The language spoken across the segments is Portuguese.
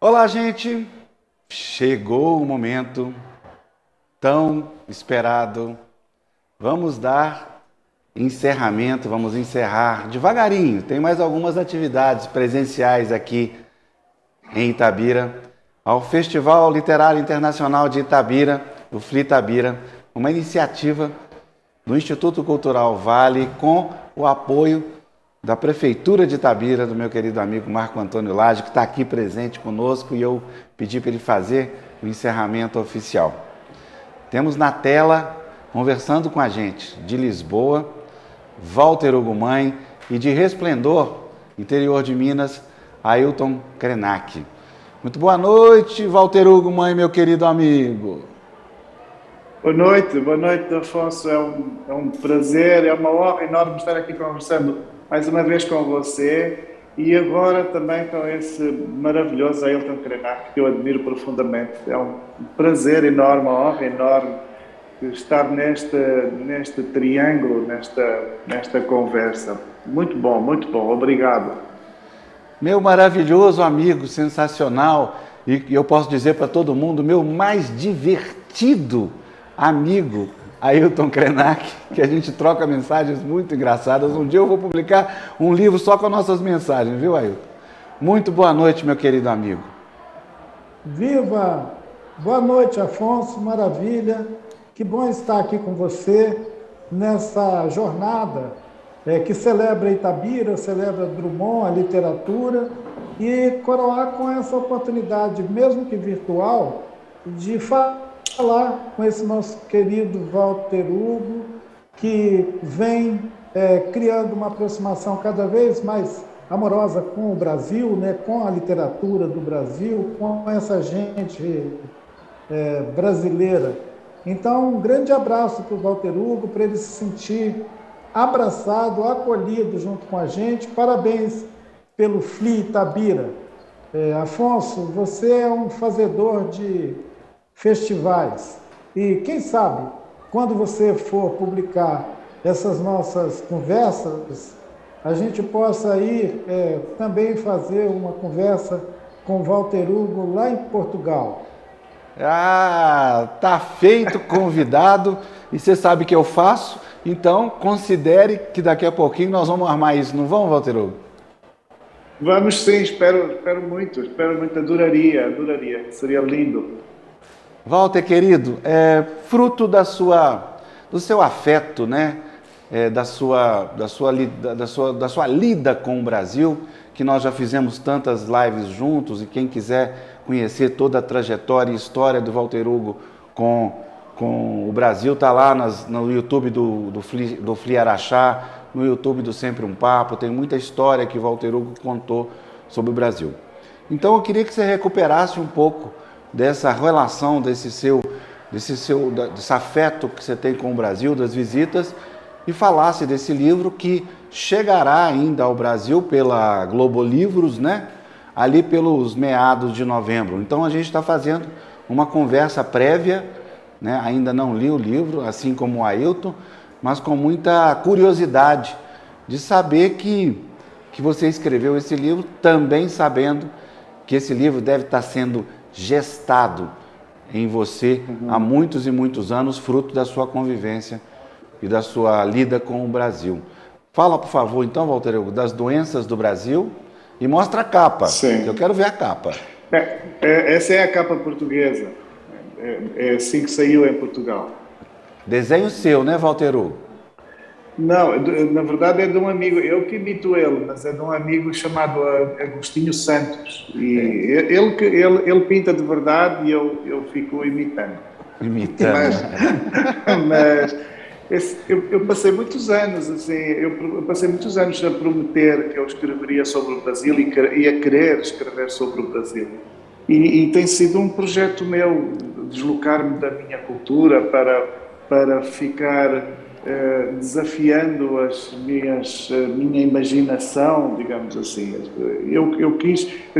Olá, gente! Chegou o momento tão esperado. Vamos dar encerramento, vamos encerrar devagarinho. Tem mais algumas atividades presenciais aqui em Itabira, ao Festival Literário Internacional de Itabira, o FLItabira, uma iniciativa do Instituto Cultural Vale com o apoio da Prefeitura de Itabira, do meu querido amigo Marco Antônio Lage, que está aqui presente conosco, e eu pedi para ele fazer o encerramento oficial. Temos na tela, conversando com a gente, de Lisboa, Walter Ugumãe, e de Resplendor, interior de Minas, Ailton Krenak. Muito boa noite, Walter Ugumãe, meu querido amigo. Boa noite, Afonso. É um prazer, é uma honra enorme estar aqui conversando mais uma vez com você e agora também com esse maravilhoso Ailton Krenak, que eu admiro profundamente. É um prazer enorme, uma honra enorme estar neste triângulo, nesta conversa. Muito bom, obrigado. Meu maravilhoso amigo, sensacional, e eu posso dizer para todo mundo, meu mais divertido amigo, Ailton Krenak, que a gente troca mensagens muito engraçadas. Um dia eu vou publicar um livro só com nossas mensagens, viu, Ailton? Muito boa noite, meu querido amigo. Viva! Boa noite, Afonso, maravilha. Que bom estar aqui com você nessa jornada que celebra Itabira, celebra Drummond, a literatura, e coroar com essa oportunidade, mesmo que virtual, de falar com esse nosso querido Walter Hugo, que vem criando uma aproximação cada vez mais amorosa com o Brasil, né, com a literatura do Brasil, com essa gente brasileira. Então, um grande abraço para o Walter Hugo, para ele se sentir abraçado, acolhido junto com a gente. Parabéns pelo FLI Itabira. Afonso, você é um fazedor de festivais. E quem sabe, quando você for publicar essas nossas conversas, a gente possa ir também fazer uma conversa com Walter Hugo lá em Portugal. Ah, tá feito, convidado, e você sabe que eu faço, então considere que daqui a pouquinho nós vamos armar isso, não vamos, Walter Hugo? Vamos sim, espero muito, adoraria, seria lindo. Walter, querido, fruto do seu afeto, né? Da sua lida com o Brasil, que nós já fizemos tantas lives juntos, e quem quiser conhecer toda a trajetória e história do Walter Hugo com o Brasil, está lá no YouTube do Fli Araxá, no YouTube do Sempre um Papo, tem muita história que o Walter Hugo contou sobre o Brasil. Então eu queria que você recuperasse um pouco dessa relação, desse afeto que você tem com o Brasil, das visitas, e falasse desse livro que chegará ainda ao Brasil pela Globo Livros, né? Ali pelos meados de novembro. Então a gente está fazendo uma conversa prévia, né? Ainda não li o livro, assim como o Ailton, mas com muita curiosidade de saber que você escreveu esse livro, também sabendo que esse livro deve estar sendo gestado em você há muitos e muitos anos, fruto da sua convivência e da sua lida com o Brasil. Fala, por favor, então, Walter Hugo, das doenças do Brasil e mostra a capa, que eu Sim. quero ver a capa. Essa é a capa portuguesa. É assim que saiu em Portugal. Desenho seu, né, Walter Hugo? Não, na verdade é de um amigo, eu que imito ele, mas é de um amigo chamado Agostinho Santos. E ele pinta de verdade e eu fico imitando. Imitando. Mas, mas eu passei muitos anos, assim, eu passei muitos anos a prometer que eu escreveria sobre o Brasil e a querer escrever sobre o Brasil. E tem sido um projeto meu deslocar-me da minha cultura para ficar desafiando minha imaginação, digamos assim. Eu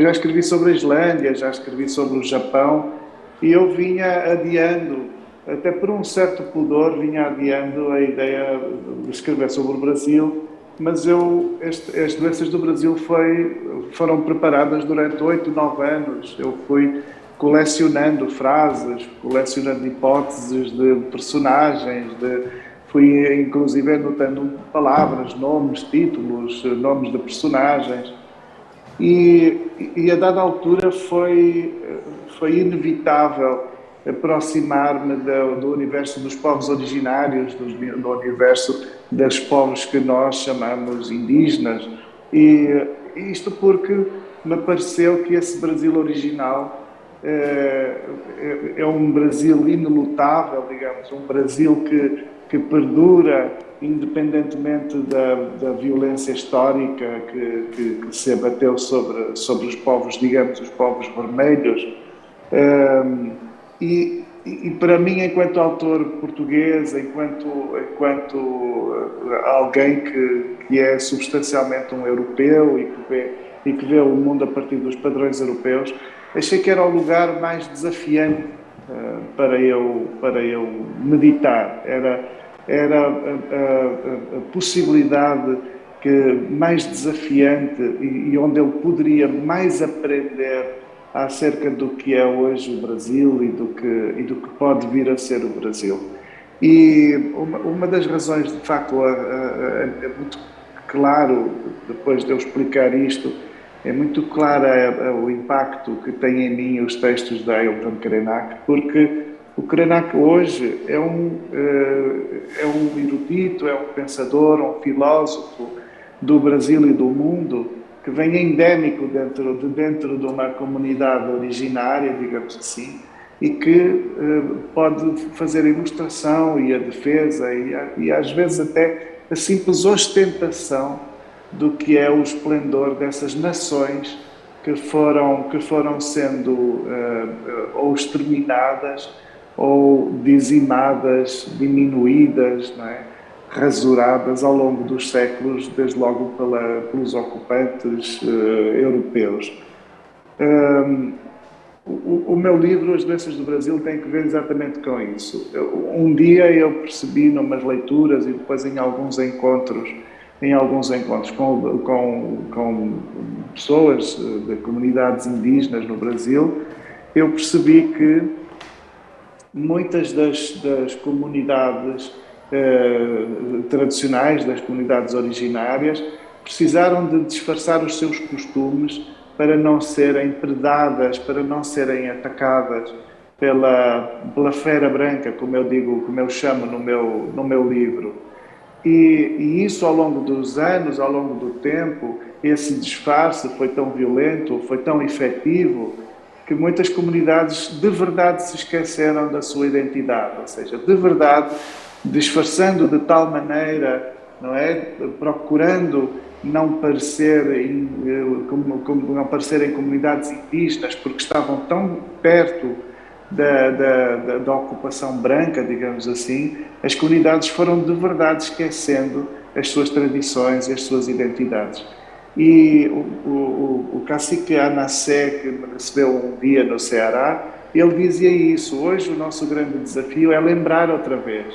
já escrevi sobre a Islândia, já escrevi sobre o Japão, e eu vinha adiando, até por um certo pudor, vinha adiando a ideia de escrever sobre o Brasil, mas as doenças do Brasil foram preparadas durante 8, 9 anos. Eu fui colecionando frases, colecionando hipóteses de personagens, fui inclusive anotando palavras, nomes, títulos, nomes de personagens. E a dada altura foi inevitável aproximar-me do universo dos povos originários, do universo dos povos que nós chamamos indígenas. E isto porque me pareceu que esse Brasil original é um Brasil inelutável, digamos, um Brasil que perdura independentemente da violência histórica que se abateu sobre os povos, digamos, os povos vermelhos. E para mim, enquanto autor português, enquanto alguém que é substancialmente um europeu e que vê o mundo a partir dos padrões europeus, achei que era o lugar mais desafiante para eu meditar. Era a possibilidade mais desafiante e onde eu poderia mais aprender acerca do que é hoje o Brasil e do que pode vir a ser o Brasil. E uma das razões, de facto, é muito claro, depois de eu explicar isto, é muito claro o impacto que tem em mim os textos de Ailton Krenak, porque o Krenak hoje é um erudito, é um pensador, um filósofo do Brasil e do mundo, que vem endémico dentro de uma comunidade originária, digamos assim, e que pode fazer a ilustração e a defesa e às vezes até a simples ostentação do que é o esplendor dessas nações que foram sendo ou exterminadas ou dizimadas, diminuídas, não é? Rasuradas ao longo dos séculos, desde logo pelos ocupantes europeus. O meu livro, As Doenças do Brasil, tem que ver exatamente com isso. Um dia eu percebi, numas leituras e depois em alguns encontros com pessoas de comunidades indígenas no Brasil, eu percebi que muitas das comunidades tradicionais, das comunidades originárias, precisaram de disfarçar os seus costumes para não serem predadas, para não serem atacadas pela fera branca, como eu chamo no meu livro. E isso, ao longo dos anos, ao longo do tempo, esse disfarce foi tão violento, foi tão efetivo, que muitas comunidades de verdade se esqueceram da sua identidade, ou seja, de verdade, disfarçando de tal maneira, não é? Procurando não parecer em comunidades indígenas, porque estavam tão perto da ocupação branca, digamos assim, as comunidades foram de verdade esquecendo as suas tradições e as suas identidades. E o cacique Anassé, que me recebeu um dia no Ceará, ele dizia isso: hoje o nosso grande desafio é lembrar outra vez,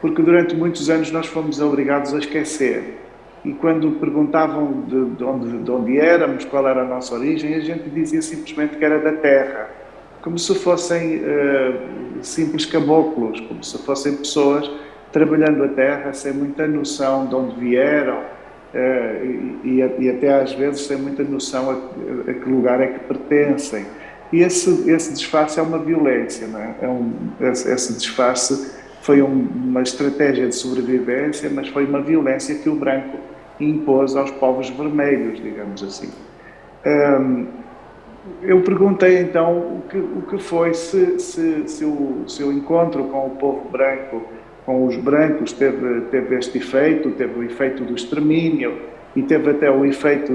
porque durante muitos anos nós fomos obrigados a esquecer. E quando perguntavam de onde éramos, qual era a nossa origem, a gente dizia simplesmente que era da terra, como se fossem simples caboclos, como se fossem pessoas trabalhando a terra sem muita noção de onde vieram e até às vezes sem muita noção a que lugar é que pertencem. E esse disfarce é uma violência, não é? Esse disfarce foi uma estratégia de sobrevivência, mas foi uma violência que o branco impôs aos povos vermelhos, digamos assim. Eu perguntei então o que foi se o encontro com o povo branco, com os brancos, teve este efeito, teve o efeito do extermínio e teve até o efeito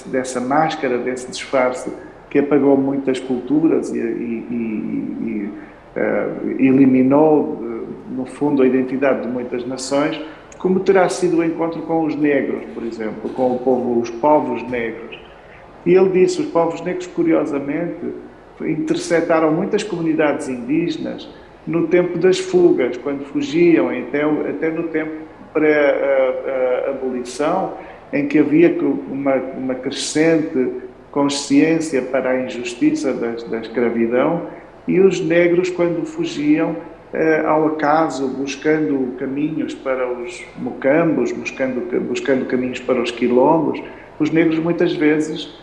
dessa máscara, desse disfarce que apagou muitas culturas e eliminou, no fundo, a identidade de muitas nações, como terá sido o encontro com os negros, por exemplo, com os povos negros. E ele disse: os povos negros, curiosamente, interceptaram muitas comunidades indígenas no tempo das fugas, quando fugiam, até no tempo pré-abolição, em que havia uma crescente consciência para a injustiça da escravidão, e os negros, quando fugiam ao acaso, buscando caminhos para os mocambos, buscando caminhos para os quilombos, os negros muitas vezes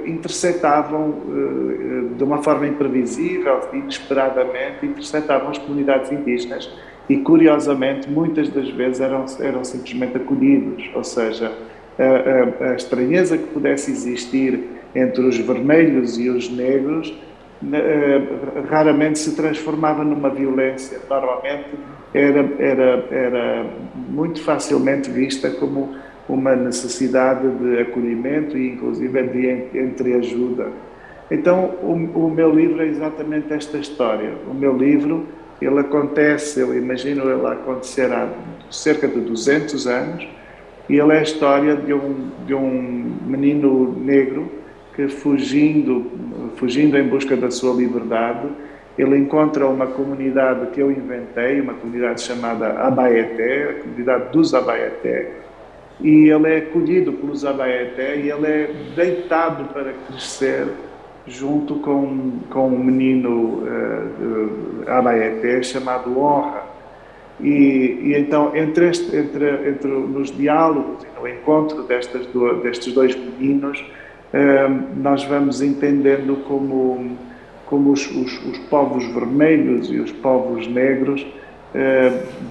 interceptavam de uma forma imprevisível, inesperadamente, interceptavam as comunidades indígenas e, curiosamente, muitas das vezes eram simplesmente acolhidos, ou seja, a estranheza que pudesse existir entre os vermelhos e os negros raramente se transformava numa violência. Normalmente era muito facilmente vista como uma necessidade de acolhimento e, inclusive, de entreajuda. Então, o meu livro é exatamente esta história. O meu livro, ele acontece, eu imagino ele acontecer há cerca de 200 anos, e ele é a história de um menino negro que, fugindo em busca da sua liberdade, ele encontra uma comunidade que eu inventei, uma comunidade chamada Abaeté, a comunidade dos Abaeté, e ele é acolhido pelos Abaeté e ele é deitado para crescer junto com um menino Abaeté chamado Honra. E então, nos diálogos e no encontro destes dois meninos, nós vamos entendendo como os povos vermelhos e os povos negros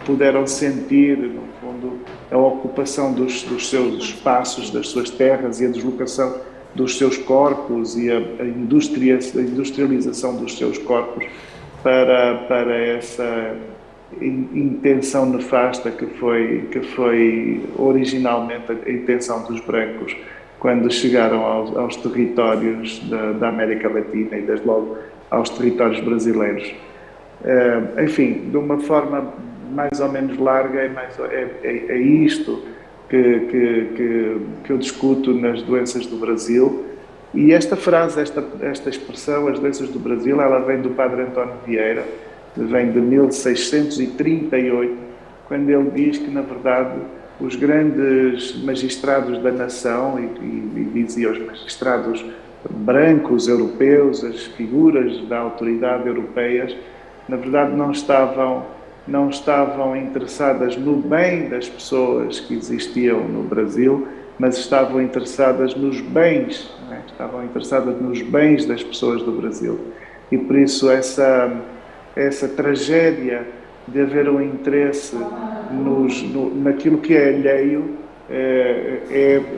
puderam sentir, no fundo, a ocupação dos seus espaços, das suas terras, e a deslocação dos seus corpos e a industrialização dos seus corpos para essa intenção nefasta que foi originalmente a intenção dos brancos quando chegaram aos territórios da América Latina e, desde logo, aos territórios brasileiros. Enfim, de uma forma mais ou menos larga, é isto que eu discuto nas doenças do Brasil. E esta frase, esta expressão, as doenças do Brasil, ela vem do Padre António Vieira, vem de 1638, quando ele diz que, na verdade, os grandes magistrados da nação, e dizia os magistrados brancos, europeus, as figuras da autoridade europeias, na verdade não estavam interessadas no bem das pessoas que existiam no Brasil, mas estavam interessadas nos bens, né? Estavam interessadas nos bens das pessoas do Brasil. E por isso essa tragédia de haver um interesse naquilo que é alheio,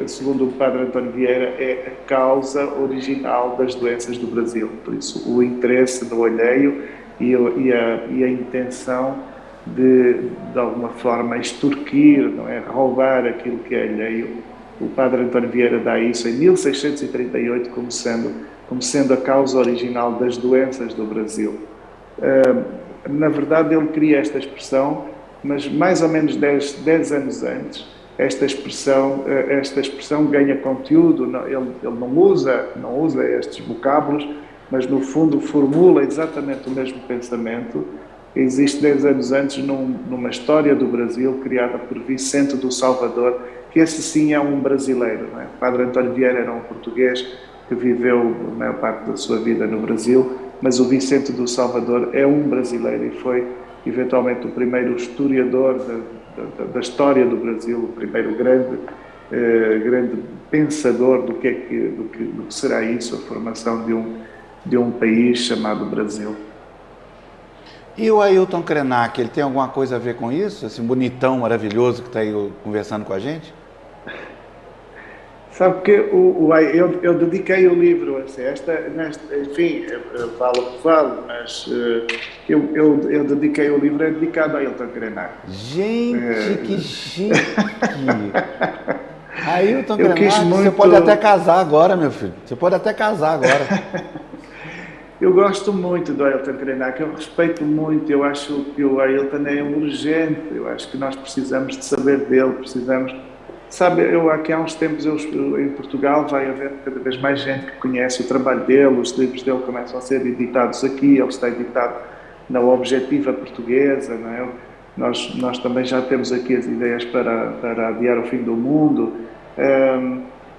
segundo o Padre António Vieira, é a causa original das doenças do Brasil. Por isso, o interesse no alheio e a intenção de alguma forma, extorquir, não é? Roubar aquilo que é alheio. O Padre António Vieira dá isso em 1638 como sendo a causa original das doenças do Brasil. Na verdade, ele cria esta expressão, mas mais ou menos 10 anos antes, esta expressão ganha conteúdo. Ele não usa estes vocábulos, mas no fundo formula exatamente o mesmo pensamento. Existe 10 anos antes numa história do Brasil criada por Vicente do Salvador, que esse sim é um brasileiro, não é? O Padre António Vieira era um português que viveu a maior parte da sua vida no Brasil, mas o Vicente do Salvador é um brasileiro e foi eventualmente o primeiro historiador da história do Brasil, o primeiro grande pensador do que será isso, a formação de um país chamado Brasil. E o Ailton Krenak, ele tem alguma coisa a ver com isso? Esse bonitão maravilhoso que está aí conversando com a gente? Sabe que eu dediquei o livro, assim, enfim, vale o que vale, mas eu dediquei o livro, é dedicado a Ailton Krenak. Gente, que chique! Ailton Krenak, muito... você pode até casar agora, meu filho. Você pode até casar agora. Eu gosto muito do Ailton Krenak, eu respeito muito, eu acho que o Ailton é urgente, eu acho que nós precisamos de saber dele, Sabe, aqui há uns tempos, em Portugal, vai haver cada vez mais gente que conhece o trabalho dele, os livros dele começam a ser editados aqui, ele está editado na Objetiva Portuguesa, não é? nós também já temos aqui as ideias para adiar o fim do mundo.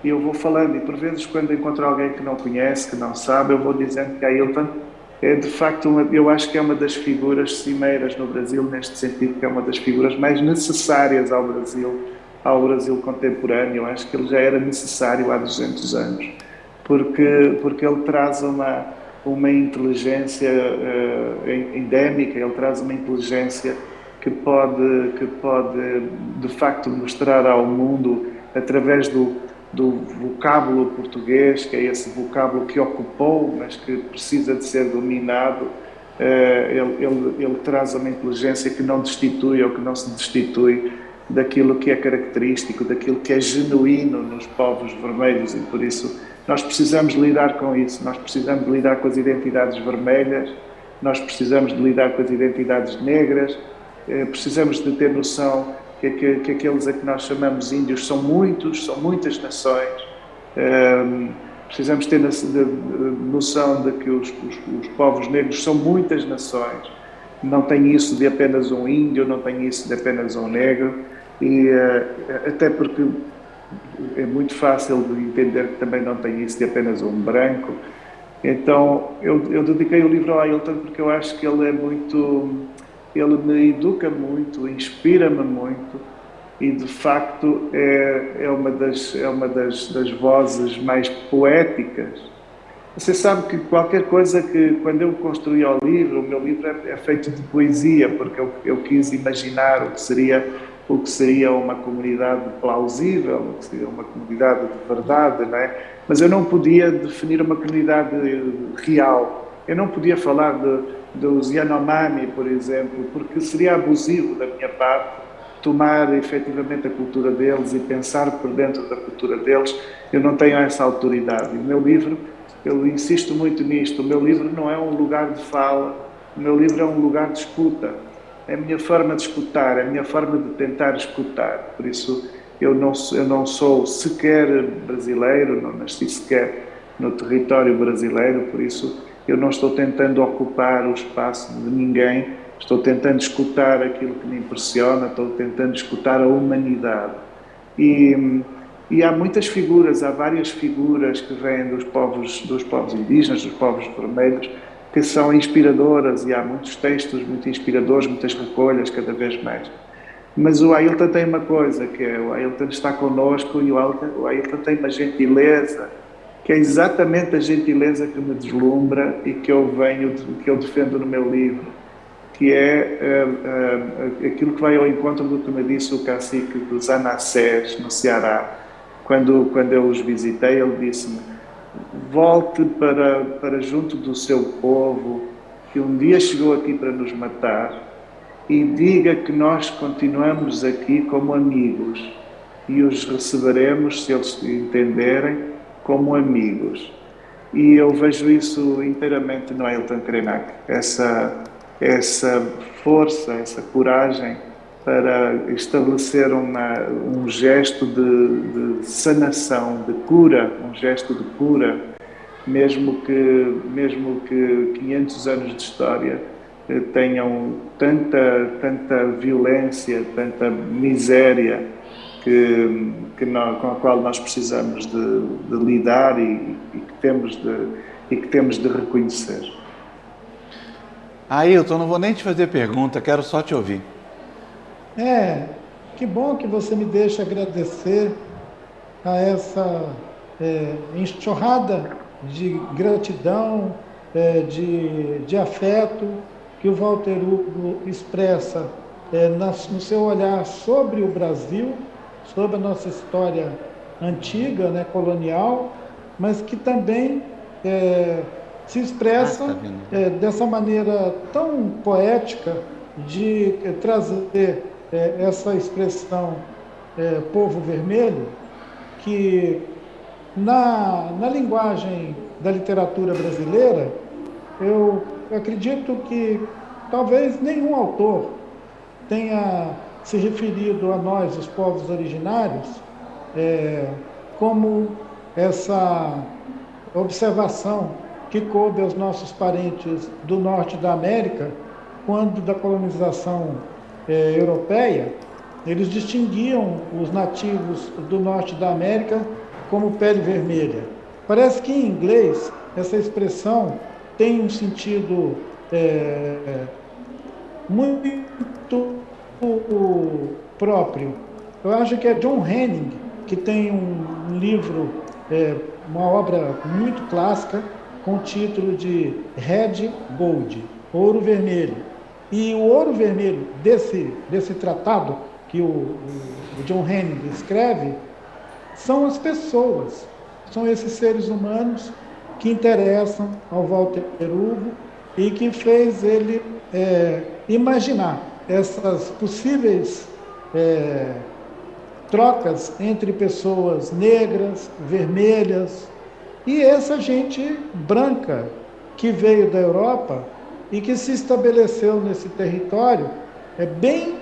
E eu vou falando, e por vezes quando encontro alguém que não conhece, que não sabe, eu vou dizendo que a Ailton é de facto, eu acho que é uma das figuras cimeiras no Brasil, neste sentido que é uma das figuras mais necessárias ao Brasil contemporâneo. Eu acho que ele já era necessário há 200 anos, porque ele traz uma inteligência endémica, ele traz uma inteligência que pode de facto mostrar ao mundo, através do vocábulo português, que é esse vocábulo que ocupou, mas que precisa de ser dominado. Ele traz uma inteligência que não destitui ou que não se destitui daquilo que é característico, daquilo que é genuíno nos povos vermelhos, e por isso nós precisamos lidar com isso, nós precisamos lidar com as identidades vermelhas, nós precisamos de lidar com as identidades negras, precisamos de ter noção que aqueles a que nós chamamos índios são muitas nações. Precisamos ter noção de que os povos negros são muitas nações. Não tem isso de apenas um índio, não tem isso de apenas um negro, e até porque é muito fácil de entender que também não tem isso de apenas um branco. Então, eu dediquei o livro ao Ailton porque eu acho que ele me educa muito, inspira-me muito, e de facto é uma das vozes mais poéticas. Você sabe que qualquer coisa que, quando eu construí o meu livro é feito de poesia, porque eu quis imaginar o que seria uma comunidade plausível, o que seria uma comunidade de verdade, não é? Mas eu não podia definir uma comunidade real. Eu não podia falar dos Yanomami, por exemplo, porque seria abusivo da minha parte tomar efetivamente a cultura deles e pensar por dentro da cultura deles. Eu não tenho essa autoridade. E o meu livro, eu insisto muito nisto, o meu livro não é um lugar de fala, o meu livro é um lugar de escuta. É a minha forma de escutar, é a minha forma de tentar escutar. Por isso, eu não sou sequer brasileiro, não nasci sequer no território brasileiro, por isso eu não estou tentando ocupar o espaço de ninguém, estou tentando escutar aquilo que me impressiona, estou tentando escutar a humanidade. E há muitas figuras, há várias figuras que vêm dos povos indígenas, dos povos vermelhos, que são inspiradoras, e há muitos textos muito inspiradores, muitas recolhas, cada vez mais. Mas o Ailton tem uma coisa, que é, o Ailton está connosco, e o Ailton tem uma gentileza, que é exatamente a gentileza que me deslumbra e que eu defendo no meu livro, que é aquilo que vai ao encontro do que me disse o cacique dos Anassés, no Ceará. Quando eu os visitei, ele disse-me: volte para junto do seu povo, que um dia chegou aqui para nos matar, e diga que nós continuamos aqui como amigos, e os receberemos, se eles entenderem, como amigos. E eu vejo isso inteiramente no Ailton Krenak, essa força, essa coragem para estabelecer um gesto de sanação, de cura, um gesto de cura, mesmo que 500 anos de história tenham tanta violência, tanta miséria com a qual nós precisamos de lidar e que temos de reconhecer. Ailton, não vou nem te fazer pergunta, quero só te ouvir. Que bom que você me deixa agradecer a essa enxurrada de gratidão, de afeto que o Walter Hugo expressa no seu olhar sobre o Brasil, sobre a nossa história antiga, né, colonial, mas que também se expressa dessa maneira tão poética de trazer essa expressão povo vermelho, que na linguagem da literatura brasileira, eu acredito que talvez nenhum autor tenha se referido a nós, os povos originários, como essa observação que coube aos nossos parentes do norte da América, quando da colonização europeia, eles distinguiam os nativos do norte da América como pele vermelha. Parece que em inglês essa expressão tem um sentido muito próprio. Eu acho que é John Henning, que tem um livro, uma obra muito clássica, com o título de Red Gold, Ouro Vermelho. E o ouro vermelho desse tratado que o John Henning escreve são as pessoas, são esses seres humanos que interessam ao Walter Hugo e que fez ele imaginar essas possíveis trocas entre pessoas negras, vermelhas e essa gente branca que veio da Europa e que se estabeleceu nesse território bem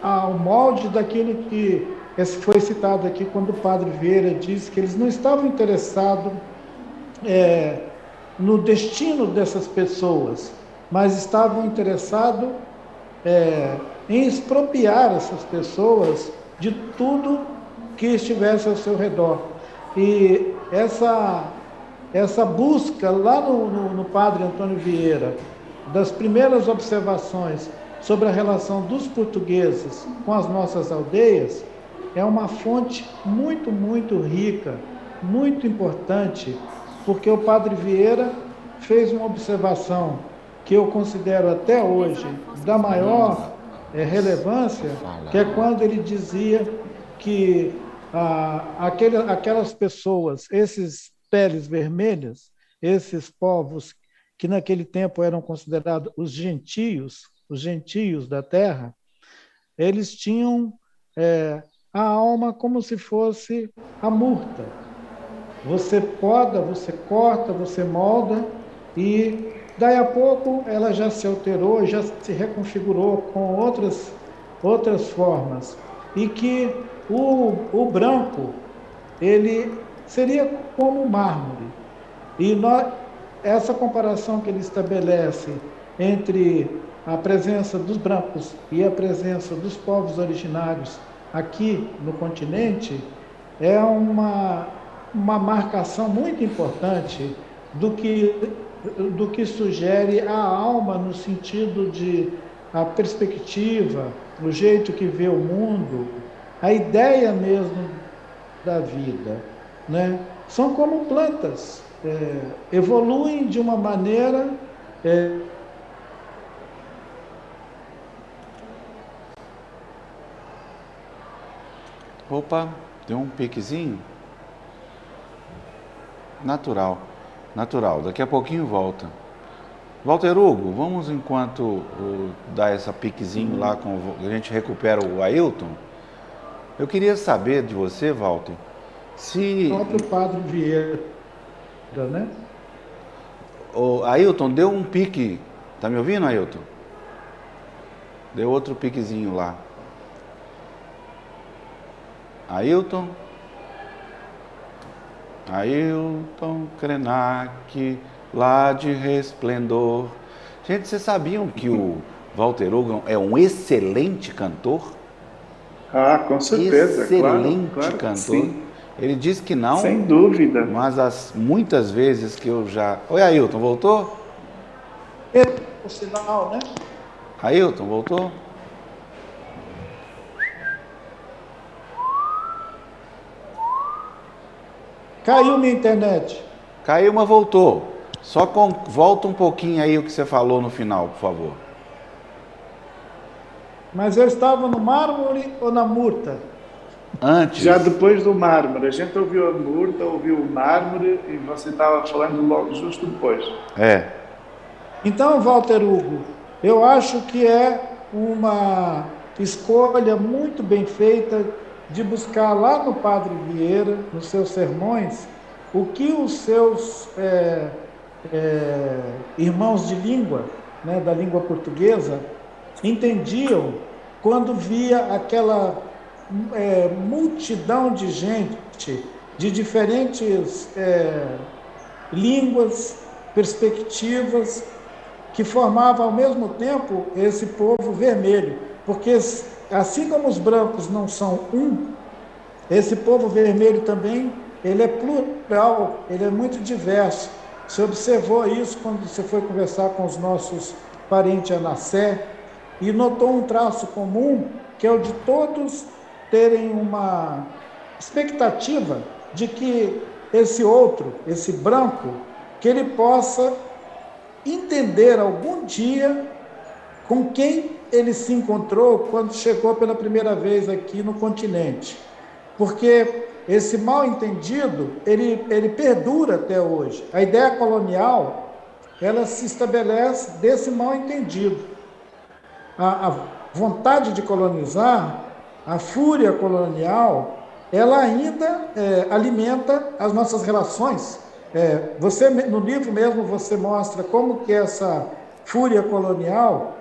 ao molde daquilo que foi citado aqui quando o padre Vieira disse que eles não estavam interessados no destino dessas pessoas, mas estavam interessados em expropriar essas pessoas de tudo que estivesse ao seu redor. E essa busca lá no padre Antônio Vieira, das primeiras observações sobre a relação dos portugueses com as nossas aldeias, é uma fonte muito, muito rica, muito importante, porque o padre Vieira fez uma observação que eu considero até hoje da maior relevância, que é quando ele dizia que aquelas pessoas, esses peles vermelhas, esses povos que naquele tempo eram considerados os gentios da terra, eles tinham a alma como se fosse a murta. Você poda, você corta, você molda e daí a pouco ela já se alterou, já se reconfigurou com outras formas. E que o branco, ele seria como mármore. E essa comparação que ele estabelece entre a presença dos brancos e a presença dos povos originários aqui no continente é uma marcação muito importante do que sugere a alma no sentido de a perspectiva, o jeito que vê o mundo, a ideia mesmo da vida, né? São como plantas, evoluem de uma maneira Opa, deu um piquezinho? Natural. Daqui a pouquinho volta. Walter Hugo, vamos enquanto dá essa piquezinho lá, a gente recupera o Ailton. Eu queria saber de você, Walter, se... O próprio padre Vieira, né? O Ailton, deu um pique. Tá me ouvindo, Ailton? Deu outro piquezinho lá. Ailton Krenak, lá de Resplendor. Gente, vocês sabiam que o Walter Hugo é um excelente cantor? Ah, com certeza. Excelente claro cantor. Sim. Ele diz que não. Sem dúvida. Mas muitas vezes que eu já... Oi, Ailton, voltou? O sinal, né? Ailton, voltou? Caiu minha internet. Caiu, mas voltou. Volta um pouquinho aí o que você falou no final, por favor. Mas eu estava no mármore ou na murta? Antes. Já depois do mármore. A gente ouviu a murta, ouviu o mármore e você estava falando logo justo depois. Então, Walter Hugo, eu acho que é uma escolha muito bem feita de buscar lá no Padre Vieira, nos seus sermões, o que os seus irmãos de língua, né, da língua portuguesa, entendiam quando via aquela multidão de gente de diferentes línguas, perspectivas, que formava ao mesmo tempo esse povo vermelho, porque assim como os brancos não são um, esse povo vermelho também, ele é plural, ele é muito diverso. Você observou isso quando você foi conversar com os nossos parentes Anassé e notou um traço comum, que é o de todos terem uma expectativa de que esse outro, esse branco, que ele possa entender algum dia com quem ele se encontrou quando chegou pela primeira vez aqui no continente. Porque esse mal-entendido, ele perdura até hoje. A ideia colonial, ela se estabelece desse mal-entendido. A vontade de colonizar, a fúria colonial, ela ainda alimenta as nossas relações. Você, no livro mesmo, você mostra como que essa fúria colonial,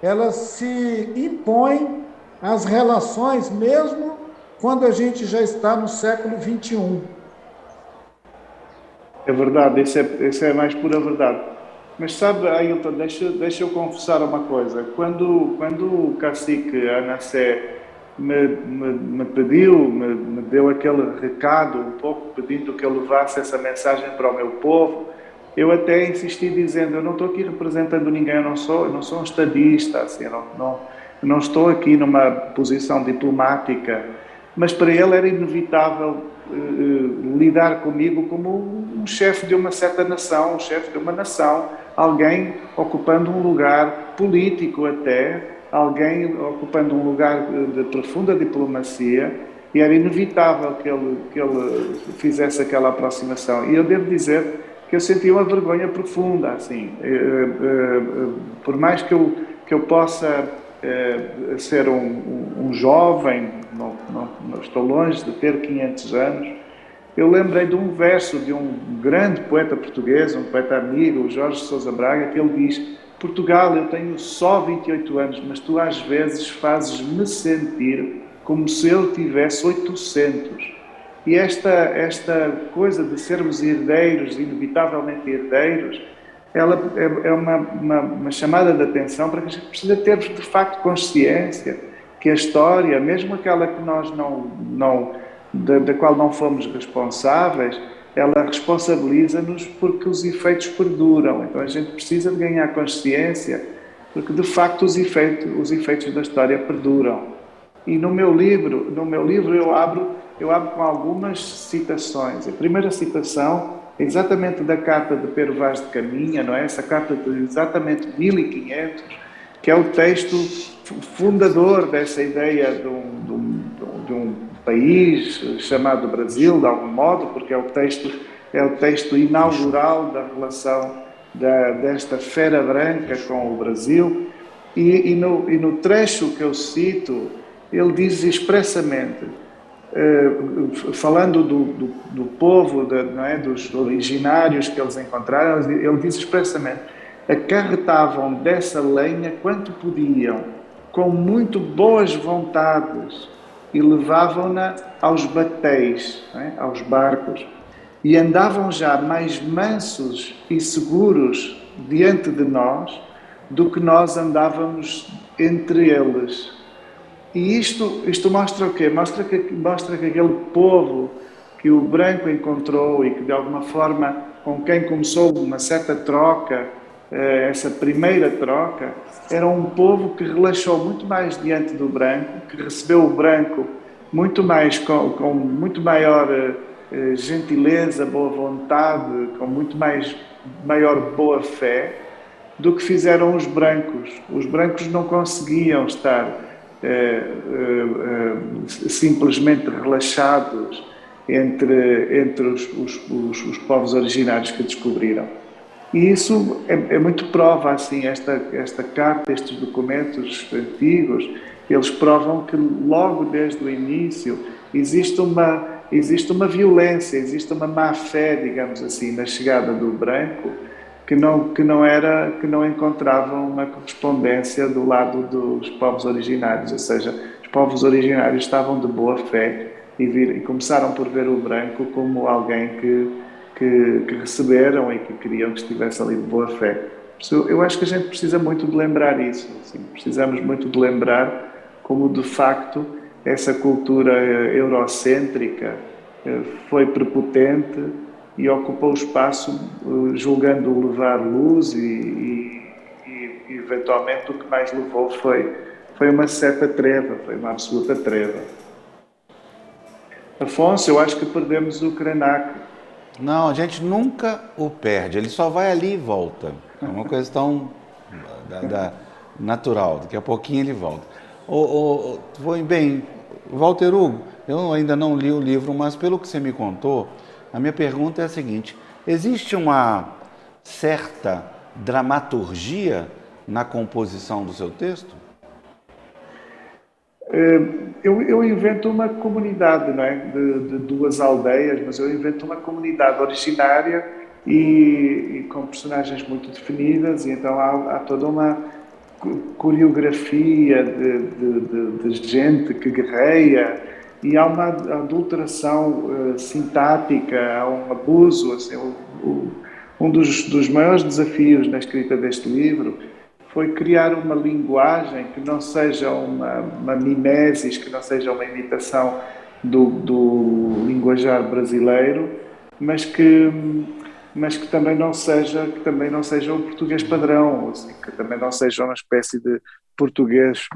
ela se impõe às relações, mesmo quando a gente já está no século XXI. É verdade, isso é mais pura verdade. Mas sabe, Ailton, deixa eu confessar uma coisa. Quando o cacique Anassé me pediu, me deu aquele recado, um pouco pedindo que eu levasse essa mensagem para o meu povo, eu até insisti dizendo, eu não estou aqui representando ninguém, eu não sou um estadista, assim, eu não estou aqui numa posição diplomática, mas para ele era inevitável lidar comigo como um chefe de uma certa nação, um chefe de uma nação, alguém ocupando um lugar político até, alguém ocupando um lugar de profunda diplomacia, e era inevitável que ele fizesse aquela aproximação. E eu devo dizer que eu sentia uma vergonha profunda, assim, por mais que eu possa ser um jovem, não estou longe de ter 500 anos, eu lembrei de um verso de um grande poeta português, um poeta amigo, o Jorge Sousa Braga, que ele diz: Portugal, eu tenho só 28 anos, mas tu às vezes fazes-me sentir como se eu tivesse 800. E esta coisa de sermos herdeiros, inevitavelmente herdeiros, ela é uma chamada de atenção para que a gente precisa ter, de facto, consciência que a história, mesmo aquela que nós da qual não fomos responsáveis, ela responsabiliza-nos porque os efeitos perduram. Então a gente precisa de ganhar consciência porque, de facto, os efeitos da história perduram. E no meu livro eu abro com algumas citações. A primeira citação é exatamente da carta de Pero Vaz de Caminha, não é? Essa carta de exatamente 1500, que é o texto fundador dessa ideia de um país chamado Brasil, de algum modo, porque é o texto inaugural da relação desta fera branca com o Brasil. E no trecho que eu cito, ele diz expressamente, falando do povo, não é, dos originários que eles encontraram, ele diz expressamente: acarretavam dessa lenha quanto podiam, com muito boas vontades, e levavam-na aos batéis, é, aos barcos, e andavam já mais mansos e seguros diante de nós do que nós andávamos entre eles. E isto mostra o quê? Mostra que aquele povo que o branco encontrou e que, de alguma forma, com quem começou uma certa troca, essa primeira troca, era um povo que relaxou muito mais diante do branco, que recebeu o branco muito mais com muito maior gentileza, boa vontade, com muito maior boa fé, do que fizeram os brancos. Os brancos não conseguiam estar simplesmente relaxados entre os povos originários que descobriram. E isso é muito prova, assim, esta carta, estes documentos antigos, eles provam que logo desde o início existe uma violência, existe uma má-fé, digamos assim, na chegada do branco, que não encontravam uma correspondência do lado dos povos originários, ou seja, os povos originários estavam de boa fé e começaram por ver o branco como alguém que receberam e que queriam que estivesse ali de boa fé. Eu acho que a gente precisa muito de lembrar isso. Assim, precisamos muito de lembrar como, de facto, essa cultura eurocêntrica foi prepotente e ocupou o espaço, julgando levar luz eventualmente, o que mais levou foi uma certa treva, foi uma absoluta treva. Afonso, eu acho que perdemos o Krenak. Não, a gente nunca o perde, ele só vai ali e volta. É uma questão natural, daqui a pouquinho ele volta. Bem, Walter Hugo, eu ainda não li o livro, mas pelo que você me contou, a minha pergunta é a seguinte: existe uma certa dramaturgia na composição do seu texto? Eu invento uma comunidade, não é? De duas aldeias, mas eu invento uma comunidade originária e com personagens muito definidas, e então há toda uma coreografia de gente que guerreia, e há uma adulteração sintática, há um abuso. Assim, um dos maiores desafios na escrita deste livro foi criar uma linguagem que não seja uma mimesis, que não seja uma imitação do linguajar brasileiro, mas que também não seja o português padrão, assim, que também não seja uma espécie de português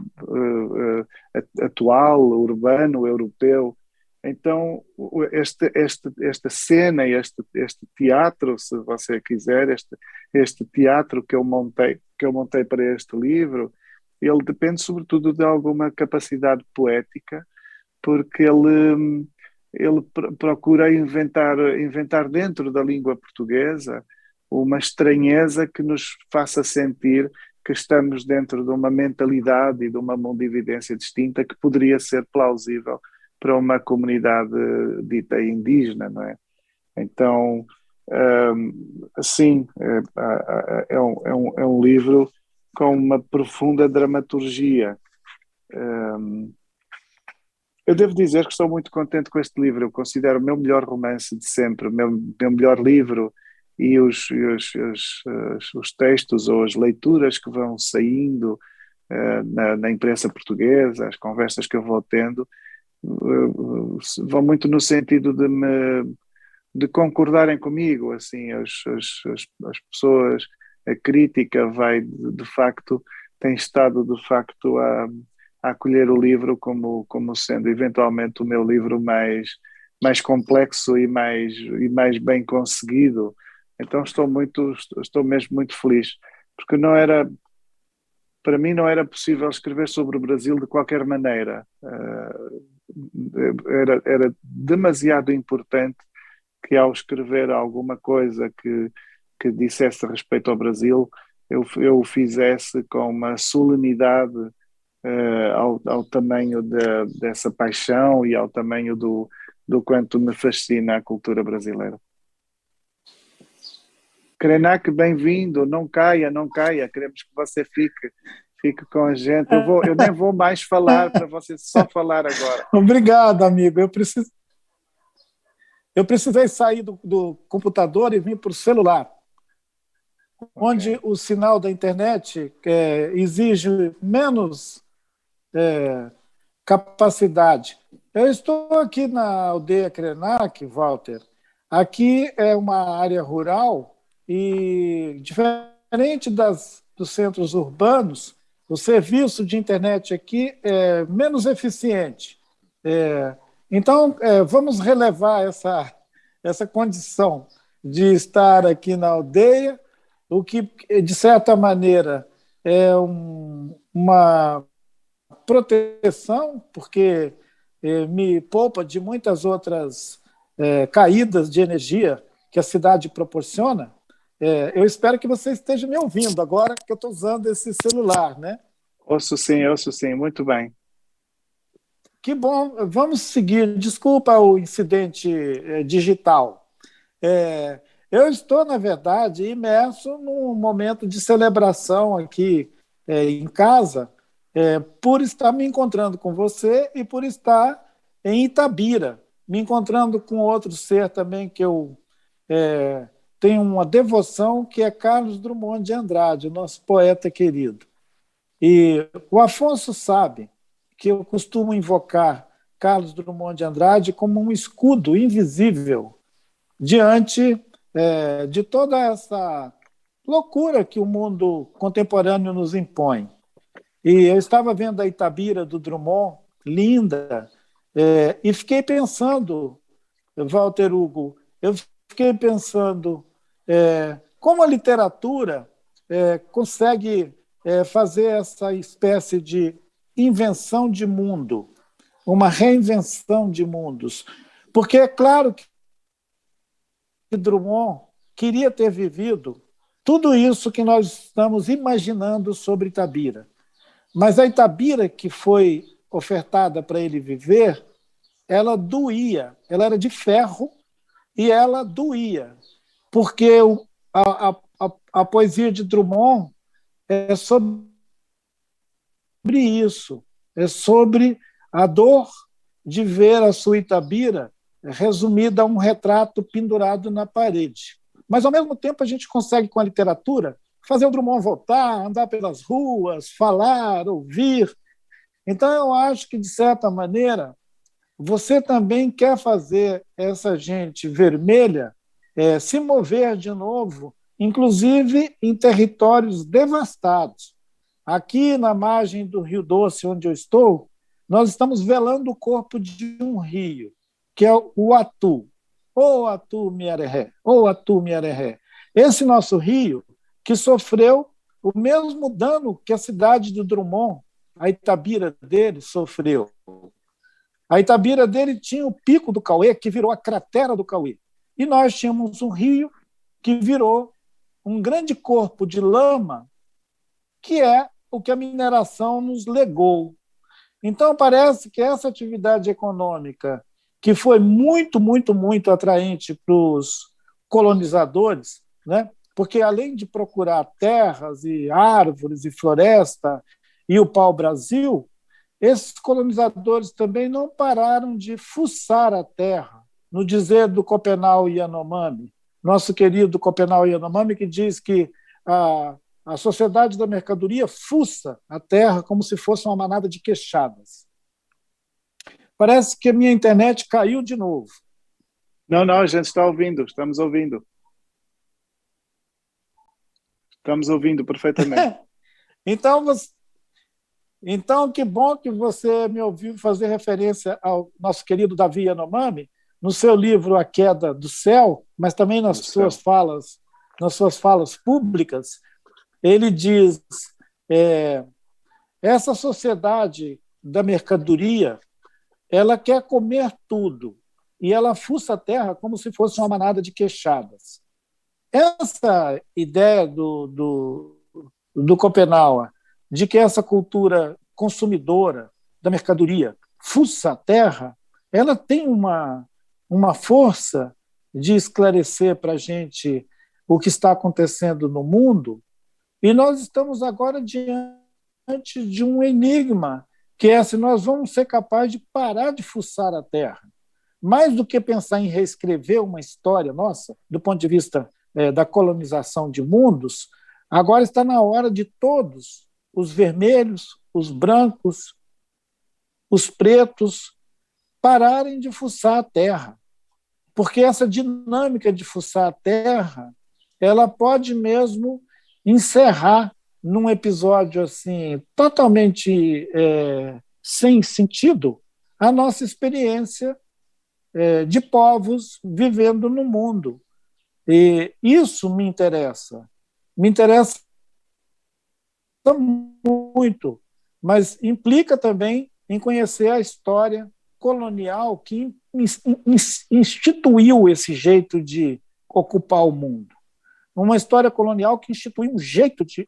atual, urbano, europeu. Então, esta cena, este teatro, se você quiser, este teatro que eu montei para este livro, ele depende sobretudo de alguma capacidade poética, porque ele procura inventar dentro da língua portuguesa uma estranheza que nos faça sentir que estamos dentro de uma mentalidade e de uma mundividência distinta que poderia ser plausível para uma comunidade dita indígena, não é? Então, sim, é um livro com uma profunda dramaturgia. Eu devo dizer que estou muito contente com este livro. Eu considero o meu melhor romance de sempre, o meu melhor livro, e os textos ou as leituras que vão saindo na imprensa portuguesa, as conversas que eu vou tendo, vão muito no sentido de concordarem comigo. Assim, as pessoas, a crítica de facto, tem estado de facto a acolher o livro como sendo eventualmente o meu livro mais complexo e mais bem conseguido. Então estou mesmo muito feliz, porque para mim não era possível escrever sobre o Brasil de qualquer maneira. Era demasiado importante que, ao escrever alguma coisa que dissesse respeito ao Brasil, eu o fizesse com uma solenidade ao tamanho dessa paixão e ao tamanho do quanto me fascina a cultura brasileira. Krenak, bem-vindo, não caia, queremos que você fique com a gente. Eu nem vou mais falar, para você só falar agora. Obrigado, amigo. Eu precisei sair do computador e vir para o celular, onde o sinal da internet exige menos capacidade. Eu estou aqui na aldeia Krenak, Walter. Aqui é uma área rural e, diferente dos centros urbanos, o serviço de internet aqui é menos eficiente. Então, vamos relevar essa condição de estar aqui na aldeia, o que, de certa maneira, é uma proteção, porque me poupa de muitas outras caídas de energia que a cidade proporciona. Eu espero que você esteja me ouvindo agora que eu estou usando esse celular, né? Ouço sim, muito bem. Que bom, vamos seguir. Desculpa o incidente digital. Eu estou, na verdade, imerso num momento de celebração aqui em casa, por estar me encontrando com você e por estar em Itabira, me encontrando com outro ser também que eu tenho uma devoção, que é Carlos Drummond de Andrade, o nosso poeta querido. E o Afonso sabe que eu costumo invocar Carlos Drummond de Andrade como um escudo invisível diante de toda essa loucura que o mundo contemporâneo nos impõe. E eu estava vendo a Itabira do Drummond, linda, e fiquei pensando, Walter Hugo, eu fiquei pensando como a literatura consegue fazer essa espécie de invenção de mundo, uma reinvenção de mundos. Porque é claro que Drummond queria ter vivido tudo isso que nós estamos imaginando sobre Itabira. Mas a Itabira que foi ofertada para ele viver, ela doía, ela era de ferro e ela doía, porque a poesia de Drummond é sobre isso, é sobre a dor de ver a sua Itabira resumida a um retrato pendurado na parede. Mas, ao mesmo tempo, a gente consegue, com a literatura, fazer o Drummond voltar, andar pelas ruas, falar, ouvir. Então, eu acho que, de certa maneira, você também quer fazer essa gente vermelha se mover de novo, inclusive em territórios devastados. Aqui na margem do Rio Doce, onde eu estou, nós estamos velando o corpo de um rio, que é o Atu, ou Atu Miareré, ou Atu Miareré. Esse nosso rio que sofreu o mesmo dano que a cidade de Drummond, a Itabira dele, sofreu. A Itabira dele tinha o Pico do Cauê, que virou a cratera do Cauê. E nós tínhamos um rio que virou um grande corpo de lama, que é o que a mineração nos legou. Então, parece que essa atividade econômica, que foi muito, muito, muito atraente para os colonizadores, né? Porque, além de procurar terras e árvores e floresta e o pau-brasil, esses colonizadores também não pararam de fuçar a terra, no dizer do Copenau Yanomami, nosso querido Copenau Yanomami, que diz que a sociedade da mercadoria fuça a terra como se fosse uma manada de queixadas. Parece que a minha internet caiu de novo. Não, não, a gente está ouvindo, estamos ouvindo. Estamos ouvindo perfeitamente. Então, que bom que você me ouviu fazer referência ao nosso querido Davi Yanomami, no seu livro A Queda do Céu, mas também nas suas falas públicas. Ele diz: essa sociedade da mercadoria, ela quer comer tudo e ela fuça a terra como se fosse uma manada de queixadas. Essa ideia do Copenau, de que essa cultura consumidora da mercadoria fuça a terra, ela tem uma força de esclarecer para a gente o que está acontecendo no mundo, e nós estamos agora diante de um enigma, que é se nós vamos ser capazes de parar de fuçar a terra. Mais do que pensar em reescrever uma história nossa, do ponto de vista da colonização de mundos, agora está na hora de todos, os vermelhos, os brancos, os pretos, pararem de fuçar a terra. Porque essa dinâmica de fuçar a terra, ela pode mesmo encerrar num episódio assim totalmente sem sentido a nossa experiência de povos vivendo no mundo. E isso me interessa muito, mas implica também em conhecer a história colonial que instituiu esse jeito de ocupar o mundo. Uma história colonial que instituiu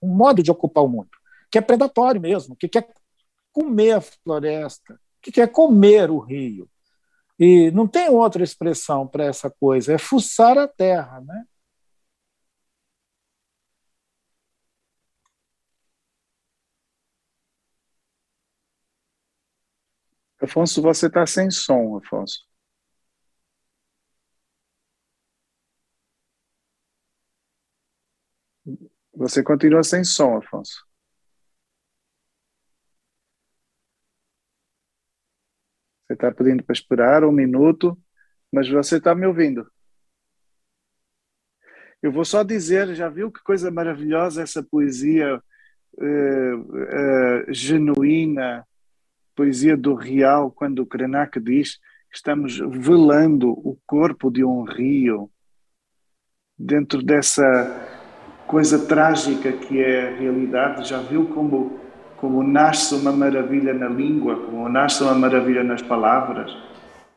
um modo de ocupar o mundo, que é predatório mesmo, que quer comer a floresta, que quer comer o rio. E não tem outra expressão para essa coisa, é fuçar a terra, né? Afonso, você está sem som, Afonso. Você continua sem som, Afonso. Você está pedindo para esperar 1 minuto, mas você está me ouvindo. Eu vou só dizer, já viu que coisa maravilhosa essa poesia genuína, poesia do real, quando o Krenak diz que estamos velando o corpo de um rio dentro dessa coisa trágica que é a realidade. Já viu como nasce uma maravilha na língua, como nasce uma maravilha nas palavras?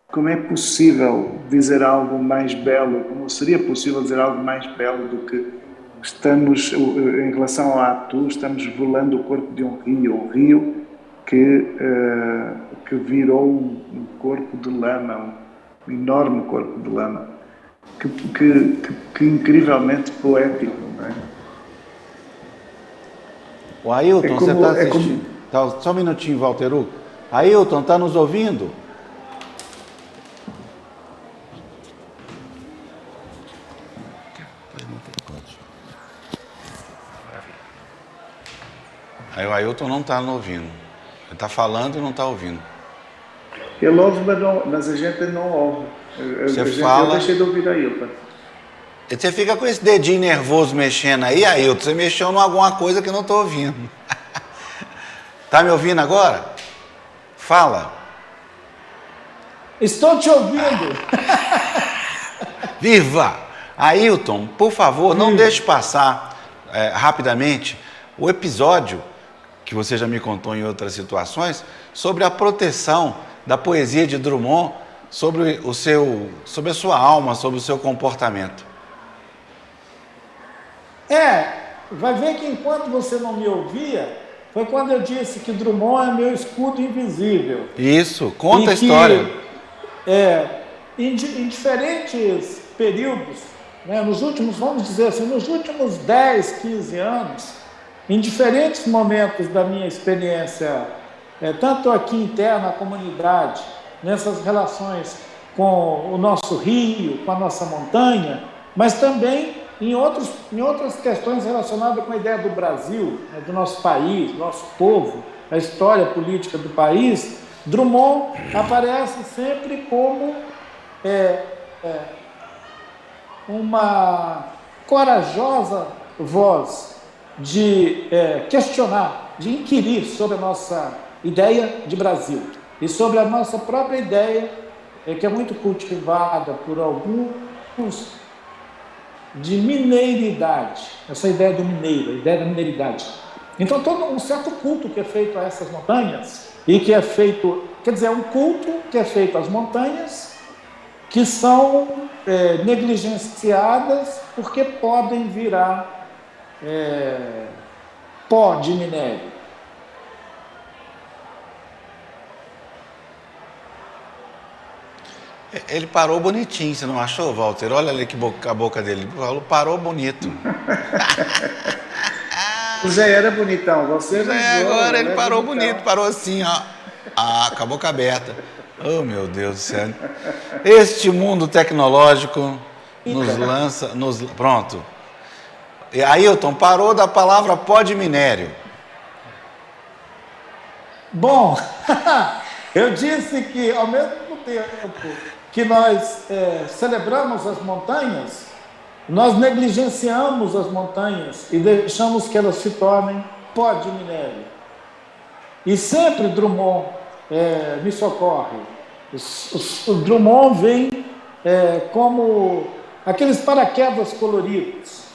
Como é possível dizer algo mais belo? Como seria possível dizer algo mais belo do que estamos, em relação ao Atu, estamos velando o corpo de um rio que virou um corpo de lama, um enorme corpo de lama, que incrivelmente poético, não é? O Ailton, você está assistindo? Só um minutinho, Walter Hugo. Ailton, está nos ouvindo? Aí o Ailton não está ouvindo. Ele está falando e não está ouvindo. Ele ouve, mas a gente não ouve. Eu deixei de ouvir a Ailton. Você fica com esse dedinho nervoso mexendo aí, Ailton. Você mexeu em alguma coisa que eu não estou ouvindo. Tá me ouvindo agora? Fala. Estou te ouvindo. Viva! Ailton, por favor, não deixe passar rapidamente o episódio que você já me contou em outras situações sobre a proteção da poesia de Drummond sobre a sua alma, sobre o seu comportamento. Vai ver que enquanto você não me ouvia, foi quando eu disse que Drummond é meu escudo invisível. Isso, conta a história. Em diferentes períodos, né, nos últimos 10, 15 anos, em diferentes momentos da minha experiência, tanto aqui interna, na comunidade, nessas relações com o nosso rio, com a nossa montanha, mas também em outras questões relacionadas com a ideia do Brasil, né, do nosso país, do nosso povo, a história política do país, Drummond aparece sempre como uma corajosa voz de questionar, de inquirir sobre a nossa ideia de Brasil e sobre a nossa própria ideia, que é muito cultivada por alguns, de mineiridade, essa ideia do mineiro, a ideia da mineiridade. Então, todo um certo culto que é feito a essas montanhas, e que é feito, um culto que é feito às montanhas, que são negligenciadas porque podem virar pó de minério. Ele parou bonitinho, você não achou, Walter? Olha ali a boca dele, parou bonito. O Zé era bonitão, você não. Agora ele parou bonito, parou assim, ó, com a boca aberta. Oh, meu Deus do céu. Este mundo tecnológico nos lança, pronto. E Ailton, parou da palavra pó de minério. Bom, eu disse que ao mesmo tempo que nós celebramos as montanhas, nós negligenciamos as montanhas e deixamos que elas se tornem pó de minério. E sempre Drummond me socorre. O Drummond vem como aqueles paraquedas coloridos.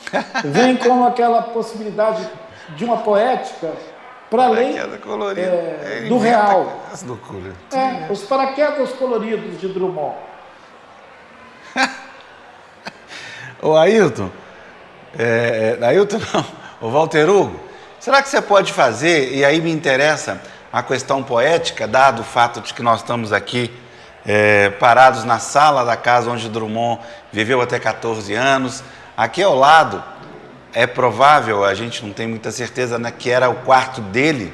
Vem com aquela possibilidade de uma poética para além do real. Os paraquedas coloridos de Drummond. O Ailton, Ailton não, o Walter Hugo, será que você pode fazer, e aí me interessa a questão poética, dado o fato de que nós estamos aqui parados na sala da casa onde Drummond viveu até 14 anos, aqui ao lado, é provável, a gente não tem muita certeza, né, que era o quarto dele,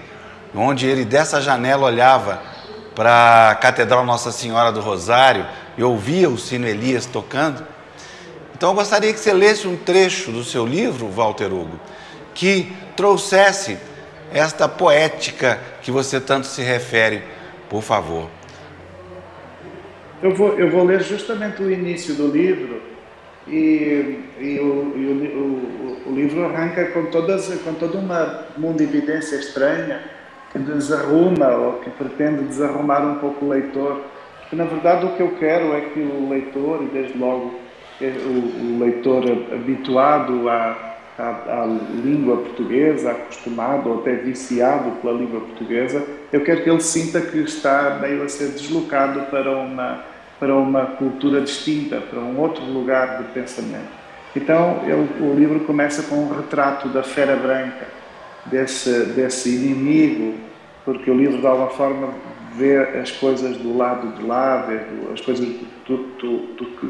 onde ele dessa janela olhava para a Catedral Nossa Senhora do Rosário e ouvia o sino Elias tocando. Então eu gostaria que você lesse um trecho do seu livro, Walter Hugo, que trouxesse esta poética que você tanto se refere, por favor. Eu vou ler justamente o início do livro e o livro arranca com toda uma mundividência estranha que desarruma ou que pretende desarrumar um pouco o leitor. Porque, na verdade, o que eu quero é que o leitor, e desde logo o leitor habituado à língua portuguesa, acostumado ou até viciado pela língua portuguesa, eu quero que ele sinta que está meio a ser deslocado para uma cultura distinta, para um outro lugar de pensamento. Então, o livro começa com um retrato da Fera Branca, desse inimigo, porque o livro, de alguma forma, vê as coisas do lado de lá, vê as coisas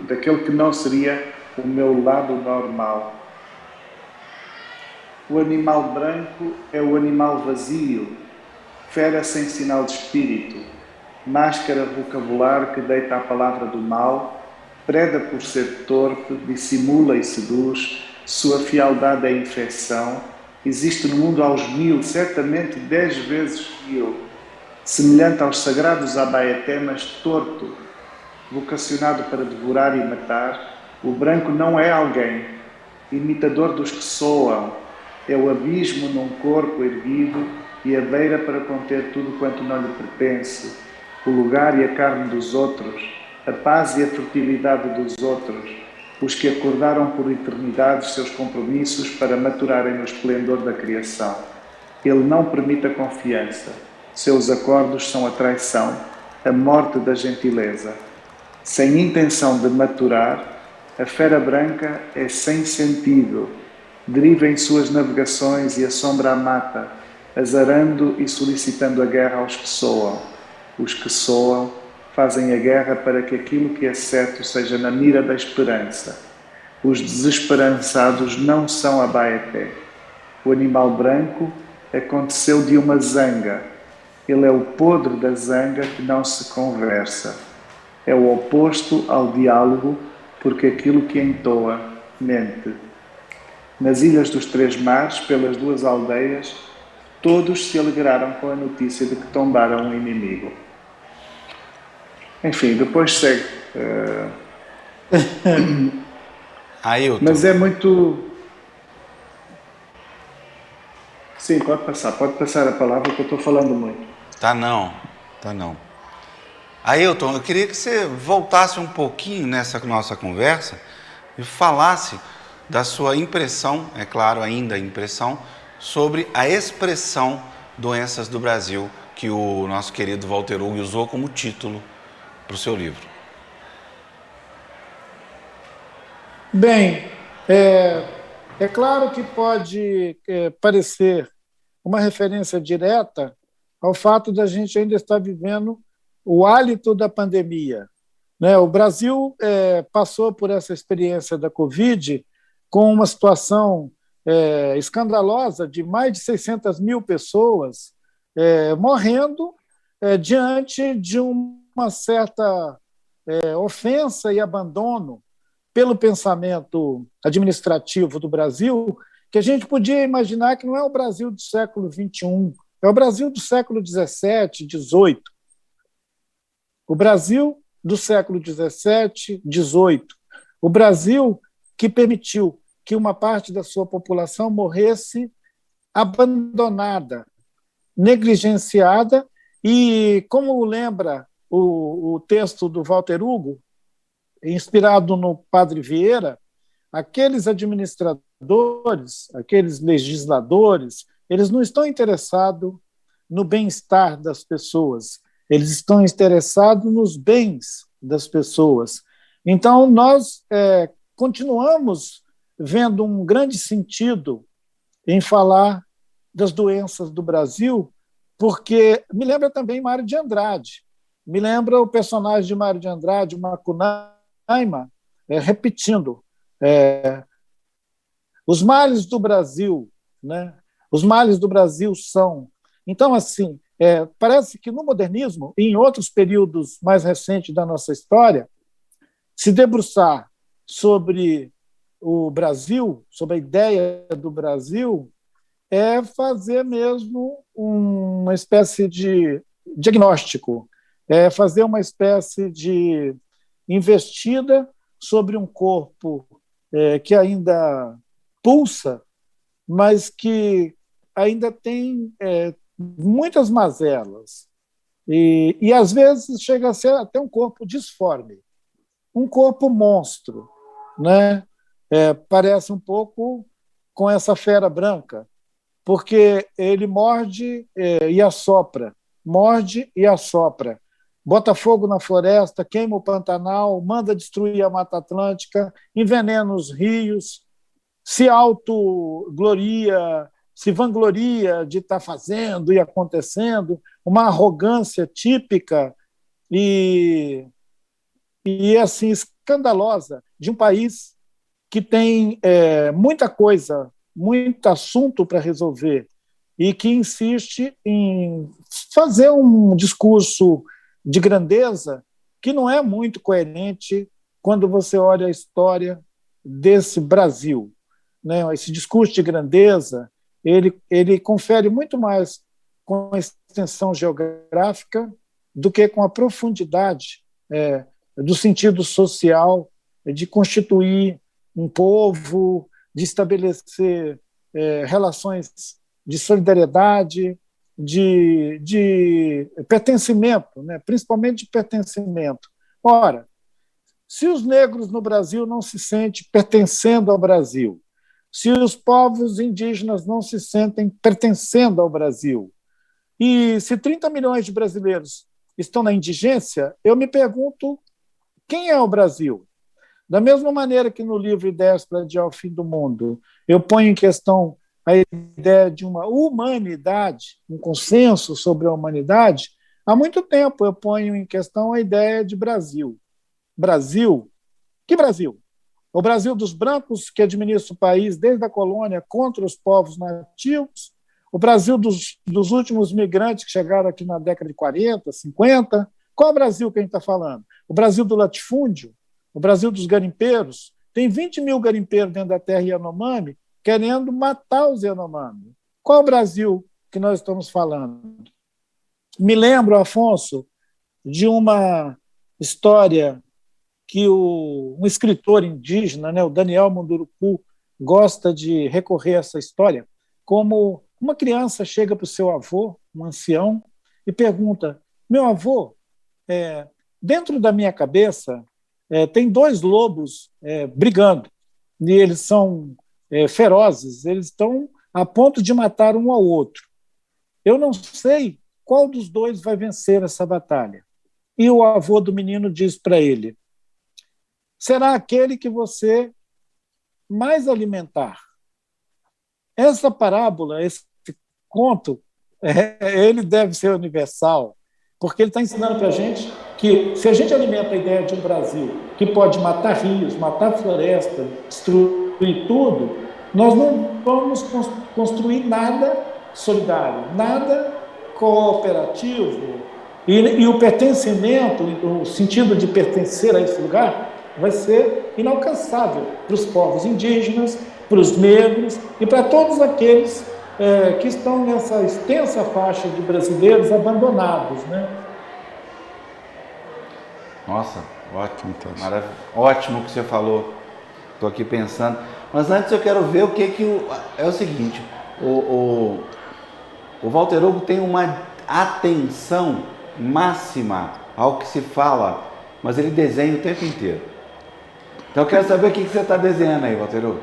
daquele que não seria o meu lado normal. O animal branco é o animal vazio, fera sem sinal de espírito, máscara vocabular que deita a palavra do mal, preda por ser torpe, dissimula e seduz, sua fialdade é infecção, existe no mundo aos 1000, certamente 10 vezes 1000, semelhante aos sagrados abaetemas, torto, vocacionado para devorar e matar, o branco não é alguém, imitador dos que soam, é o abismo num corpo erguido e a beira para conter tudo quanto não lhe pertence, o lugar e a carne dos outros, a paz e a fertilidade dos outros, os que acordaram por eternidade seus compromissos para maturarem no esplendor da criação. Ele não permite a confiança, seus acordos são a traição, a morte da gentileza. Sem intenção de maturar, a fera branca é sem sentido, deriva em suas navegações e assombra a mata, azarando e solicitando a guerra aos que soam. Os que soam fazem a guerra para que aquilo que é certo seja na mira da esperança. Os desesperançados não são Abaeté. O animal branco aconteceu de uma zanga. Ele é o podre da zanga que não se conversa. É o oposto ao diálogo, porque aquilo que entoa mente. Nas Ilhas dos Três Mares, pelas 2 aldeias, todos se alegraram com a notícia de que tombaram um inimigo. Enfim, depois segue. Ailton. Mas é muito... Sim, pode passar a palavra, que eu estou falando muito. Tá não. Ailton, eu queria que você voltasse um pouquinho nessa nossa conversa e falasse da sua impressão, é claro, ainda impressão, sobre a expressão Doenças do Brasil, que o nosso querido Walter Ugg usou como título para o seu livro. Bem, é claro que pode parecer uma referência direta ao fato da gente ainda estar vivendo o hálito da pandemia, né? O Brasil passou por essa experiência da Covid com uma situação escandalosa de mais de 600 mil pessoas morrendo diante de uma certa ofensa e abandono pelo pensamento administrativo do Brasil, que a gente podia imaginar que não é o Brasil do século XXI, é o Brasil do século XVII, XVIII. O Brasil do século XVII, XVIII. O Brasil que permitiu que uma parte da sua população morresse abandonada, negligenciada, e, como lembra o texto do Walter Ugg, inspirado no Padre Vieira, aqueles administradores, aqueles legisladores, eles não estão interessados no bem-estar das pessoas, eles estão interessados nos bens das pessoas. Então, nós continuamos vendo um grande sentido em falar das doenças do Brasil, porque me lembra também Mário de Andrade, me lembra o personagem de Mário de Andrade, Macunaíma, repetindo os males do Brasil, né? Os males do Brasil são... Então, assim, parece que no modernismo, e em outros períodos mais recentes da nossa história, se debruçar sobre o Brasil, sobre a ideia do Brasil, é fazer mesmo uma espécie de diagnóstico, é fazer uma espécie de investida sobre um corpo que ainda pulsa, mas que ainda tem muitas mazelas. E às vezes chega a ser até um corpo disforme, um corpo monstro, né? Parece um pouco com essa fera branca, porque ele morde e assopra, bota fogo na floresta, queima o Pantanal, manda destruir a Mata Atlântica, envenena os rios, se autogloria, se vangloria de estar fazendo e acontecendo, uma arrogância típica e, e assim escandalosa de um país que tem muita coisa, muito assunto para resolver e que insiste em fazer um discurso de grandeza que não é muito coerente quando você olha a história desse Brasil, né? Esse discurso de grandeza ele confere muito mais com a extensão geográfica do que com a profundidade do sentido social, de constituir um povo, de estabelecer relações de solidariedade, de pertencimento, né? Principalmente de pertencimento. Ora, se os negros no Brasil não se sentem pertencendo ao Brasil, se os povos indígenas não se sentem pertencendo ao Brasil, e se 30 milhões de brasileiros estão na indigência, eu me pergunto quem é o Brasil? Da mesma maneira que no livro Ideias para Adiar o Fim do Mundo, eu ponho em questão a ideia de uma humanidade, um consenso sobre a humanidade, há muito tempo eu ponho em questão a ideia de Brasil. Brasil? Que Brasil? O Brasil dos brancos que administra o país desde a colônia contra os povos nativos, o Brasil dos últimos migrantes que chegaram aqui na década de 40, 50. Qual é o Brasil que a gente está falando? O Brasil do latifúndio? O Brasil dos garimpeiros? Tem 20 mil garimpeiros dentro da terra Yanomami querendo matar os Yanomami. Qual é o Brasil que nós estamos falando? Me lembro, Afonso, de uma história que um escritor indígena, né, o Daniel Munduruku, gosta de recorrer a essa história, como uma criança chega para o seu avô, um ancião, e pergunta: meu avô, dentro da minha cabeça tem dois lobos brigando, e eles são ferozes, eles estão a ponto de matar um ao outro. Eu não sei qual dos dois vai vencer essa batalha. E o avô do menino diz para ele: será aquele que você mais alimentar. Essa parábola, esse conto, ele deve ser universal, porque ele está ensinando para a gente que se a gente alimenta a ideia de um Brasil que pode matar rios, matar floresta, destruir tudo, nós não vamos construir nada solidário, nada cooperativo. E o pertencimento, o sentido de pertencer a esse lugar, vai ser inalcançável para os povos indígenas, para os negros e para todos aqueles que estão nessa extensa faixa de brasileiros abandonados, né? Nossa, ótimo, ótimo que você falou. Estou aqui pensando. Mas antes eu quero ver o que é o seguinte. O Walter Hugo tem uma atenção máxima ao que se fala, mas ele desenha o tempo inteiro. Então eu quero saber o que você está desenhando aí, Walter Hugo.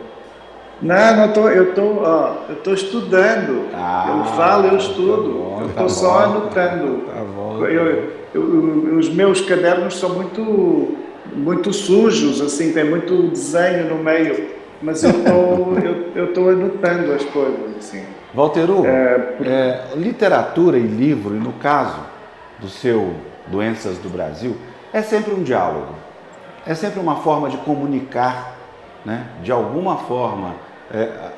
Não, eu estou estudando. Eu falo, eu estudo. Eu estou só anotando. Tá bom. Os meus cadernos são muito sujos, assim, tem muito desenho no meio, mas eu estou anotando as coisas, assim. Walter Hugo, literatura e livro, e no caso do seu Doenças do Brasil, é sempre um diálogo, é sempre uma forma de comunicar, né? De alguma forma,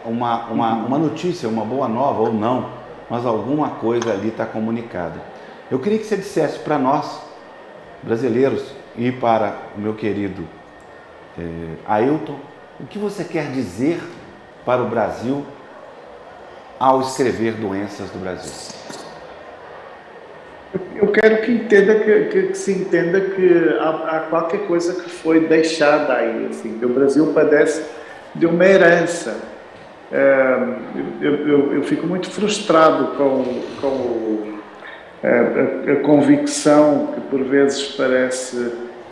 uma notícia, uma boa nova ou não, mas alguma coisa ali está comunicada. Eu queria que você dissesse para nós, brasileiros, e para o meu querido Ailton, o que você quer dizer para o Brasil ao escrever Doenças do Brasil? Eu quero que se entenda que há qualquer coisa que foi deixada aí, assim, que o Brasil padece de uma herança. Eu fico muito frustrado com a convicção que por vezes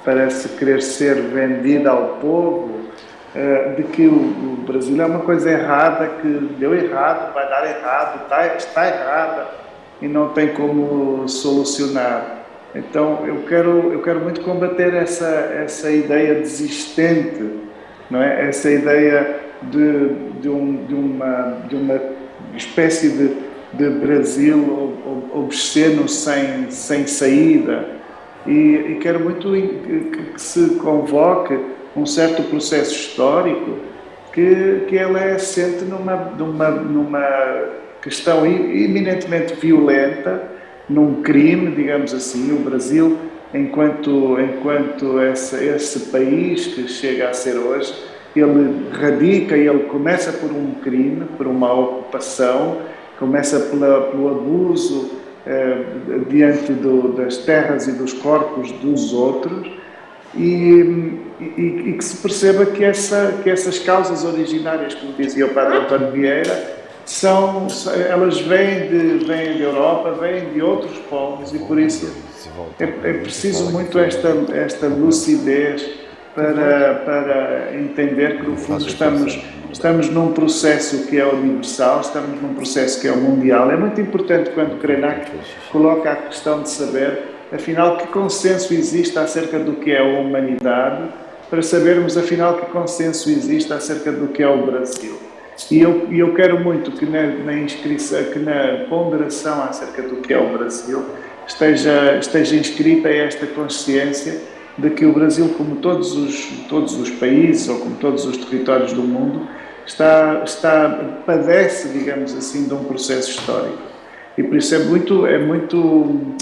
parece querer ser vendida ao povo, de que o Brasil é uma coisa errada, que deu errado, vai dar errado, está errada e não tem como solucionar. Então eu quero muito combater essa ideia desistente, não é? Essa ideia de uma espécie de Brasil obsceno sem saída. E quero muito que se convoque um certo processo histórico que ele é assente numa questão eminentemente violenta, num crime, digamos assim. O Brasil, enquanto esse país que chega a ser hoje, ele começa por um crime, por uma ocupação, começa pelo abuso diante das terras e dos corpos dos outros, e que se perceba que essas causas originárias, como dizia o Padre António Vieira, elas vêm da Europa, vêm de outros povos, e por isso é preciso muito esta lucidez para entender que, no fundo, estamos num processo que é universal, estamos num processo que é mundial. É muito importante quando Krenak coloca a questão de saber, afinal, que consenso existe acerca do que é a humanidade, para sabermos, afinal, que consenso existe acerca do que é o Brasil. E eu quero muito que na inscrição, que na ponderação acerca do que é o Brasil, esteja inscrita esta consciência de que o Brasil, como todos os países, ou como todos os territórios do mundo, padece, digamos assim, de um processo histórico. E por isso é muito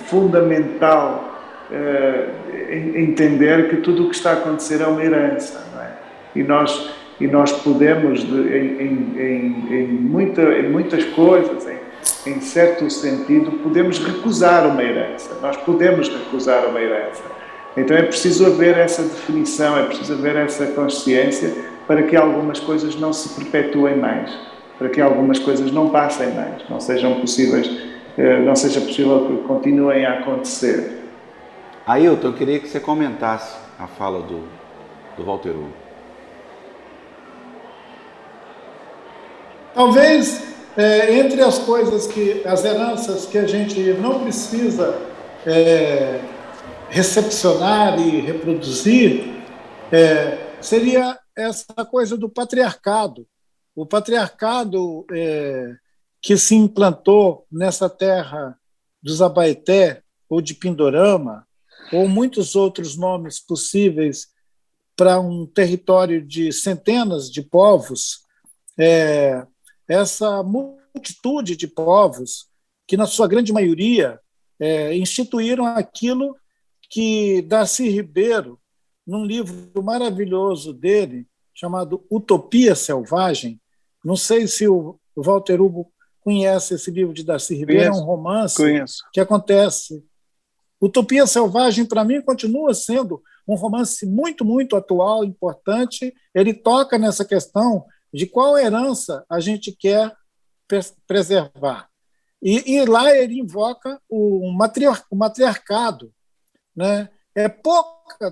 fundamental entender que tudo o que está a acontecer é uma herança, não é? E nós podemos, em muitas coisas, em certo sentido, podemos recusar uma herança. Nós podemos recusar uma herança. Então é preciso haver essa definição, é preciso haver essa consciência para que algumas coisas não se perpetuem mais, para que algumas coisas não passem mais, não seja possível que continuem a acontecer. Ailton, eu queria que você comentasse a fala do Walter Hugo. Talvez, entre as heranças que a gente não precisa recepcionar e reproduzir, seria essa coisa do patriarcado. O patriarcado que se implantou nessa terra dos Abaeté ou de Pindorama, ou muitos outros nomes possíveis para um território de centenas de povos, essa multitude de povos que, na sua grande maioria, instituíram aquilo que Darcy Ribeiro, num livro maravilhoso dele, chamado Utopia Selvagem, não sei se o Walter Hugo conhece esse livro de Darcy Ribeiro, é um romance que acontece. Utopia Selvagem, para mim, continua sendo um romance muito, muito atual, importante. Ele toca nessa questão de qual herança a gente quer preservar. E lá ele invoca o matriarcado, né?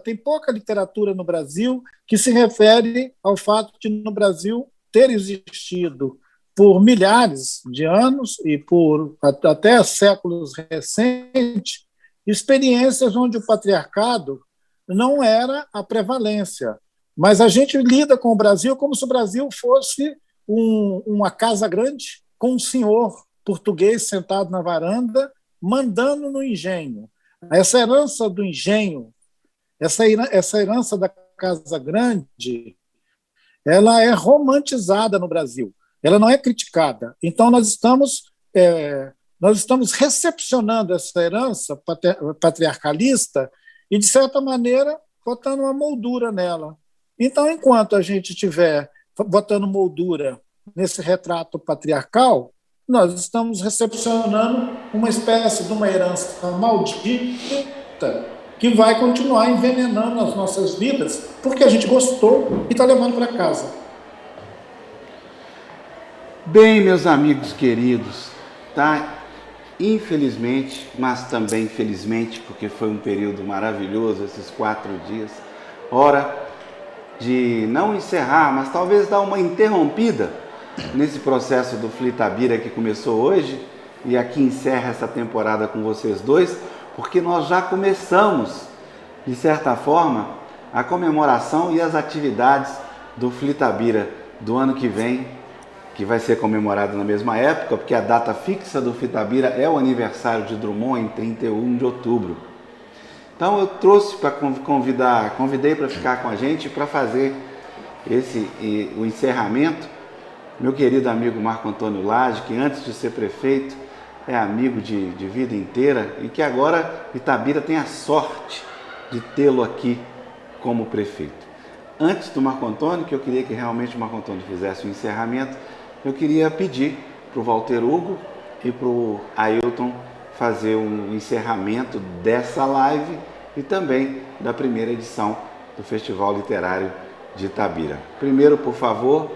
Tem pouca literatura no Brasil que se refere ao fato de, no Brasil, ter existido por milhares de anos e por até séculos recentes experiências onde o patriarcado não era a prevalência. Mas a gente lida com o Brasil como se o Brasil fosse uma casa grande com um senhor português sentado na varanda mandando no engenho. Essa herança do engenho, essa herança da casa grande, ela é romantizada no Brasil, ela não é criticada. Então, nós estamos recepcionando essa herança patriarcalista e, de certa maneira, botando uma moldura nela. Então, enquanto a gente estiver botando moldura nesse retrato patriarcal, nós estamos recepcionando uma espécie de uma herança maldita que vai continuar envenenando as nossas vidas, porque a gente gostou e está levando para casa. Bem, meus amigos queridos, tá? Infelizmente, mas também felizmente, porque foi um período maravilhoso, esses 4 dias, hora de não encerrar, mas talvez dar uma interrompida nesse processo do Flitabira que começou hoje e aqui encerra essa temporada com vocês dois, porque nós já começamos, de certa forma, a comemoração e as atividades do Flitabira do ano que vem, que vai ser comemorado na mesma época, porque a data fixa do Flitabira é o aniversário de Drummond, em 31 de outubro. Então eu trouxe para convidei para ficar com a gente para fazer o encerramento, meu querido amigo Marco Antônio Lage, que antes de ser prefeito é amigo de vida inteira e que agora Itabira tem a sorte de tê-lo aqui como prefeito. Antes do Marco Antônio, que eu queria que realmente o Marco Antônio fizesse o encerramento, eu queria pedir para o Walter Hugo e para o Ailton fazer um encerramento dessa live e também da primeira edição do Festival Literário de Itabira. Primeiro, por favor,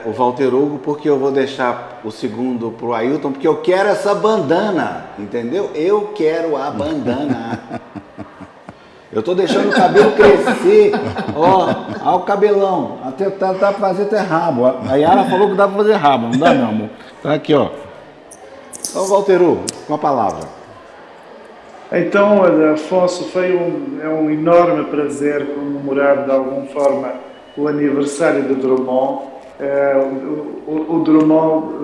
o Walter Hugo, porque eu vou deixar o segundo para o Ailton, porque eu quero essa bandana, entendeu? Eu quero a bandana. Eu tô deixando o cabelo crescer, ó o cabelão, até dá pra fazer até rabo. A Yara falou que dá pra fazer rabo, não dá, meu amor? Tá aqui, ó. Então, Walter Hugo, com a palavra. Então, Afonso, é um enorme prazer comemorar de alguma forma o aniversário de Drummond. O Drummond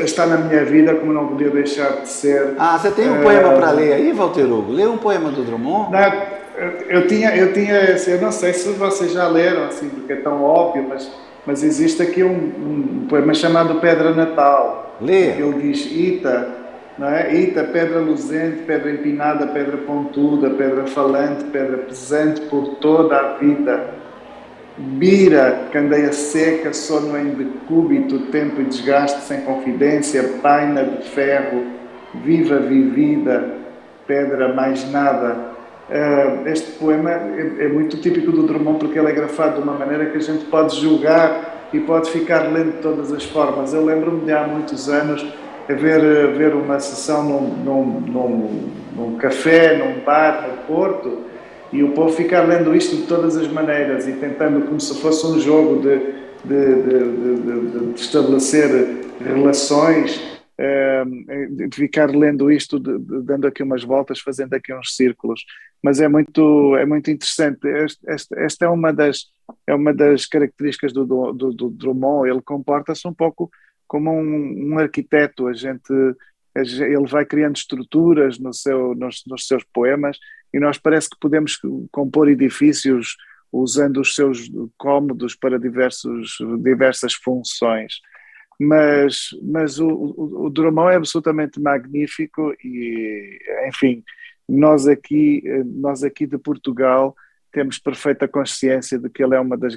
está na minha vida como não podia deixar de ser. Ah, você tem um poema para ler aí, Walter Hugo? Lê um poema do Drummond? Não, eu não sei se vocês já leram, assim, porque é tão óbvio, mas existe aqui um poema chamado Pedra Natal. Lê. Ele diz: Ita, não é? Ita, pedra luzente, pedra empinada, pedra pontuda, pedra falante, pedra pesante por toda a vida. Bira, candeia seca, sono em decúbito, tempo e desgaste sem confidência, paina de ferro, viva vivida, pedra mais nada. Este poema é muito típico do Drummond porque ele é grafado de uma maneira que a gente pode julgar e pode ficar lendo de todas as formas. Eu lembro-me de há muitos anos ver uma sessão num café, num bar no Porto, e o povo ficar lendo isto de todas as maneiras e tentando, como se fosse um jogo de estabelecer relações, de ficar lendo isto, dando aqui umas voltas, fazendo aqui uns círculos. Mas é muito interessante. Esta é uma das características do Drummond. Ele comporta-se um pouco como um arquiteto. Ele vai criando estruturas nos seus poemas e nós parece que podemos compor edifícios usando os seus cômodos para diversas funções. Mas o Drummond é absolutamente magnífico e, enfim, nós aqui de Portugal temos perfeita consciência de que ele é um dos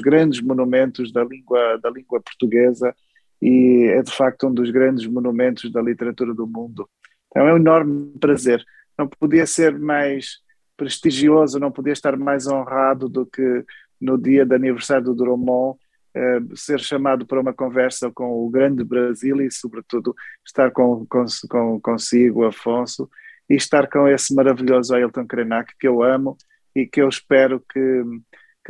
grandes monumentos da língua portuguesa e é de facto um dos grandes monumentos da literatura do mundo. Então é um enorme prazer. Não podia ser mais prestigioso, não podia estar mais honrado do que no dia de aniversário do Drummond, ser chamado para uma conversa com o grande Brasil e, sobretudo, estar consigo, Afonso, e estar com esse maravilhoso Ailton Krenak, que eu amo e que eu espero que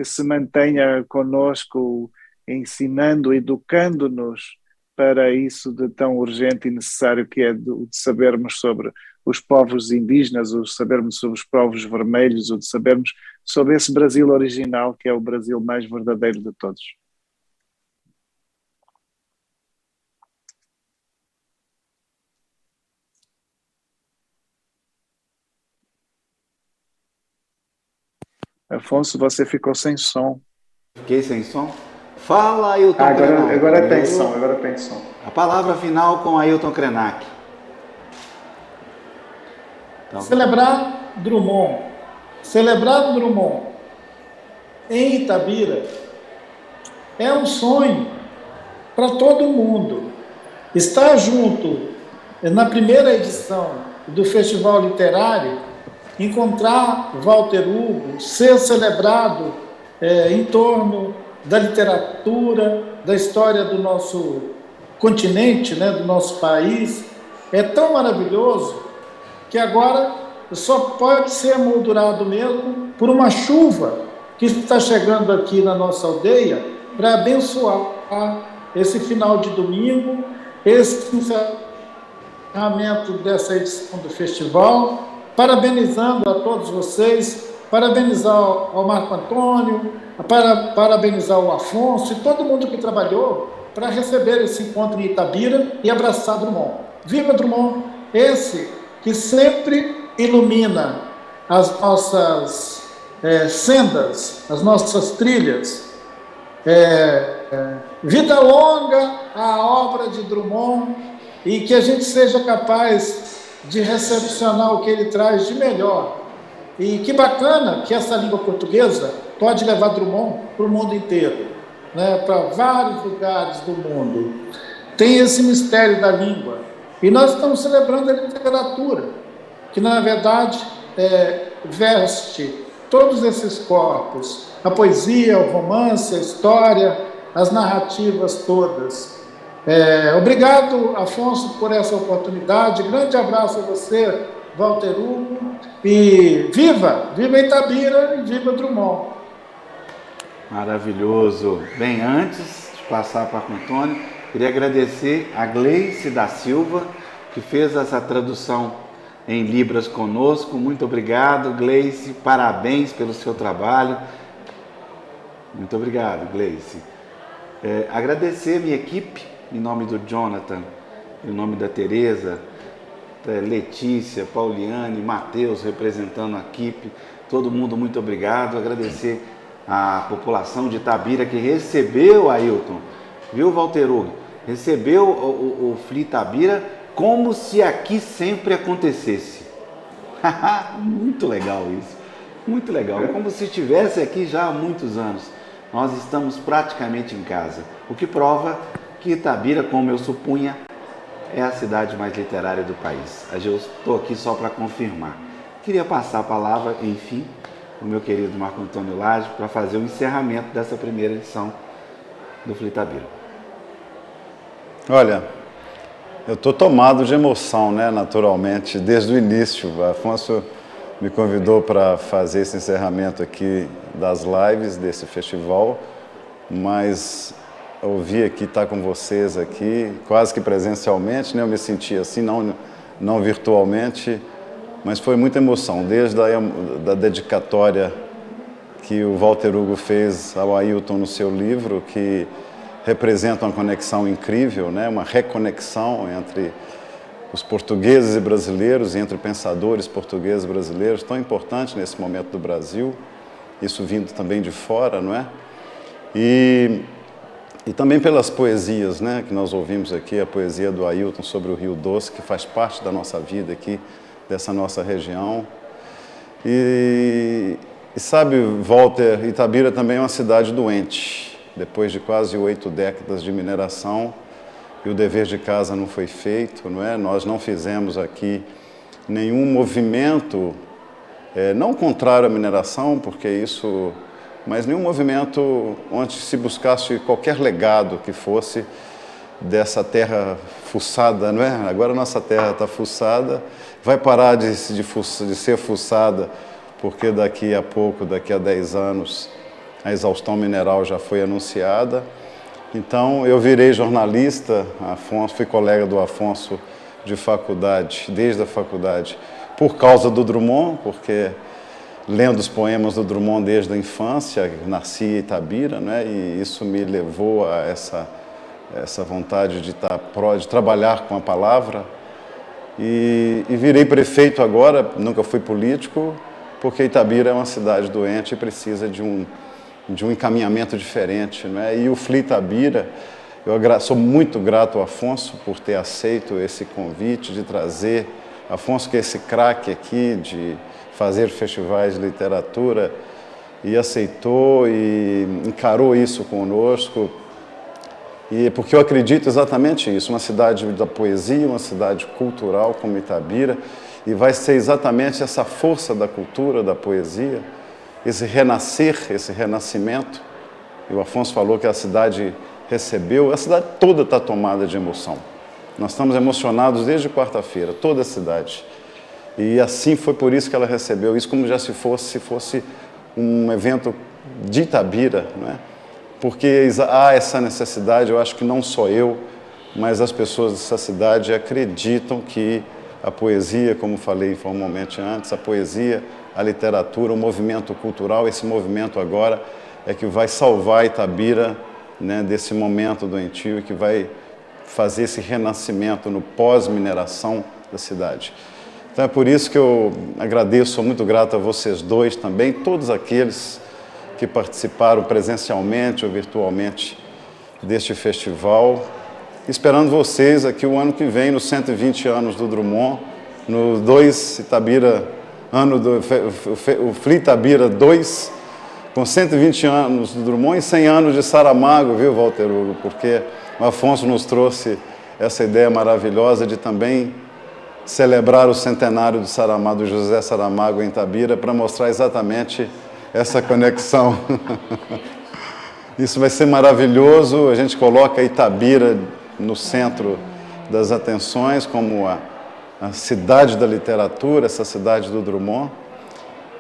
se mantenha conosco, ensinando, educando-nos para isso de tão urgente e necessário que é de sabermos sobre os povos indígenas, o de sabermos sobre os povos vermelhos, o de sabermos sobre esse Brasil original, que é o Brasil mais verdadeiro de todos. Afonso, você ficou sem som. Fiquei sem som? Fala, Ailton Krenak. Agora tem som. A palavra final com Ailton Krenak. Então. Celebrar Drummond em Itabira é um sonho para todo mundo. Estar junto na primeira edição do Festival Literário, encontrar Walter Hugo, ser celebrado em torno da literatura, da história do nosso continente, né, do nosso país, é tão maravilhoso que agora só pode ser moldurado mesmo por uma chuva que está chegando aqui na nossa aldeia para abençoar esse final de domingo, esse encerramento dessa edição do festival, parabenizando a todos vocês, parabenizar ao Marco Antônio, parabenizar o Afonso e todo mundo que trabalhou para receber esse encontro em Itabira e abraçar Drummond. Viva Drummond, esse que sempre ilumina as nossas sendas, as nossas trilhas. Vida longa à obra de Drummond e que a gente seja capaz de recepcionar o que ele traz de melhor. E que bacana que essa língua portuguesa pode levar Drummond para o mundo inteiro, né, para vários lugares do mundo. Tem esse mistério da língua. E nós estamos celebrando a literatura, que na verdade veste todos esses corpos, a poesia, o romance, a história, as narrativas todas. Obrigado, Afonso, por essa oportunidade. Grande abraço a você, Walter Hugo, e viva Itabira e viva Drummond. Maravilhoso. Bem, antes de passar para o Antônio, queria agradecer a Gleice da Silva, que fez essa tradução em Libras conosco. Muito obrigado, Gleice. Parabéns pelo seu trabalho. Muito obrigado, Gleice. Agradecer a minha equipe, em nome do Jonathan, em nome da Tereza, Letícia, Pauliane, Matheus, representando a equipe. Todo mundo, muito obrigado. Agradecer a população de Itabira que recebeu o Ailton, viu, Walter Hugo? Recebeu o FLI Itabira como se aqui sempre acontecesse. Muito legal isso, muito legal, como se estivesse aqui já há muitos anos. Nós estamos praticamente em casa, o que prova que Itabira, como eu supunha, é a cidade mais literária do país. Eu estou aqui só para confirmar. Queria passar a palavra, enfim, o meu querido Marco Antônio Lage para fazer o encerramento dessa primeira edição do FLI Itabira. Olha, eu estou tomado de emoção, né, naturalmente, desde o início. O Afonso me convidou para fazer esse encerramento aqui das lives desse festival, mas ouvir aqui, estar com vocês aqui, quase que presencialmente, né, eu me senti assim, não virtualmente, mas foi muita emoção, desde da dedicatória que o Walter Hugo fez ao Ailton no seu livro, que representa uma conexão incrível, né? Uma reconexão entre os portugueses e brasileiros, entre pensadores portugueses e brasileiros, tão importante nesse momento do Brasil, isso vindo também de fora, não é? E também pelas poesias, né, que nós ouvimos aqui, a poesia do Ailton sobre o Rio Doce, que faz parte da nossa vida aqui, dessa nossa região. E sabe, Walter, Itabira também é uma cidade doente. Depois de quase 8 décadas de mineração, e o dever de casa não foi feito, não é? Nós não fizemos aqui nenhum movimento, não contrário à mineração, porque isso, mas nenhum movimento onde se buscasse qualquer legado que fosse dessa terra fuçada, não é? Agora a nossa terra está fuçada, vai parar de ser fuçada, porque daqui a pouco, daqui a 10 anos, a exaustão mineral já foi anunciada. Então, eu virei jornalista, Afonso, fui colega do Afonso de faculdade, desde a faculdade, por causa do Drummond, porque lendo os poemas do Drummond desde a infância, nasci em Itabira, né, e isso me levou a essa vontade de trabalhar com a palavra. E virei prefeito agora, nunca fui político, porque Itabira é uma cidade doente e precisa de um encaminhamento diferente, né? E o FLI Itabira, eu sou muito grato ao Afonso por ter aceito esse convite de trazer, Afonso que é esse craque aqui de fazer festivais de literatura, e aceitou e encarou isso conosco. E porque eu acredito exatamente isso, uma cidade da poesia, uma cidade cultural como Itabira, e vai ser exatamente essa força da cultura, da poesia, esse renascer, esse renascimento. E o Afonso falou que a cidade recebeu, a cidade toda está tomada de emoção. Nós estamos emocionados desde quarta-feira, toda a cidade. E assim foi por isso que ela recebeu isso, como já se fosse um evento de Itabira, não é? Porque há essa necessidade, eu acho que não só eu, mas as pessoas dessa cidade acreditam que a poesia, como falei informalmente antes, a poesia, a literatura, o movimento cultural, esse movimento agora é que vai salvar Itabira, né, desse momento doentio e que vai fazer esse renascimento no pós-mineração da cidade. Então é por isso que eu agradeço, sou muito grato a vocês dois também, todos aqueles que participaram presencialmente ou virtualmente deste festival, esperando vocês aqui o ano que vem, nos 120 anos do Drummond, no 2 Itabira, o FLI Itabira 2, com 120 anos do Drummond e 100 anos de Saramago, viu, Walter Hugo? Porque o Afonso nos trouxe essa ideia maravilhosa de também celebrar o centenário do Saramago, do José Saramago em Itabira, para mostrar exatamente essa conexão. Isso vai ser maravilhoso, a gente coloca Itabira no centro das atenções, como a cidade da literatura, essa cidade do Drummond.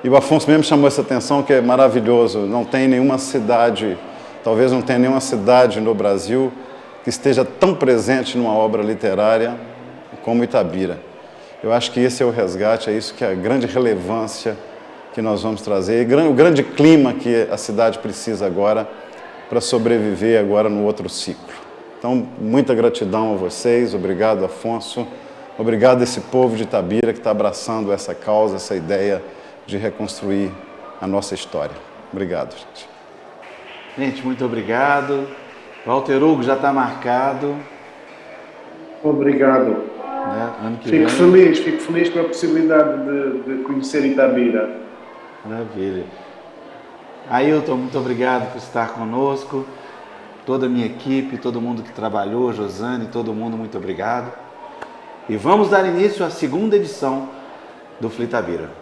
E o Afonso mesmo chamou essa atenção, que é maravilhoso, não tem nenhuma cidade, talvez não tenha nenhuma cidade no Brasil que esteja tão presente numa obra literária como Itabira. Eu acho que esse é o resgate, é isso que é a grande relevância que nós vamos trazer, e o grande clima que a cidade precisa agora para sobreviver agora no outro ciclo. Então, muita gratidão a vocês, obrigado, Afonso, obrigado a esse povo de Itabira que está abraçando essa causa, essa ideia de reconstruir a nossa história. Obrigado, gente. Gente, muito obrigado. Walter Hugo já está marcado. Obrigado. Né? Ano que Fico vem. feliz com a possibilidade de conhecer Itabira. Maravilha. Ailton, muito obrigado por estar conosco. Toda a minha equipe, todo mundo que trabalhou, Josane, todo mundo, muito obrigado. E vamos dar início à segunda edição do FLI Itabira.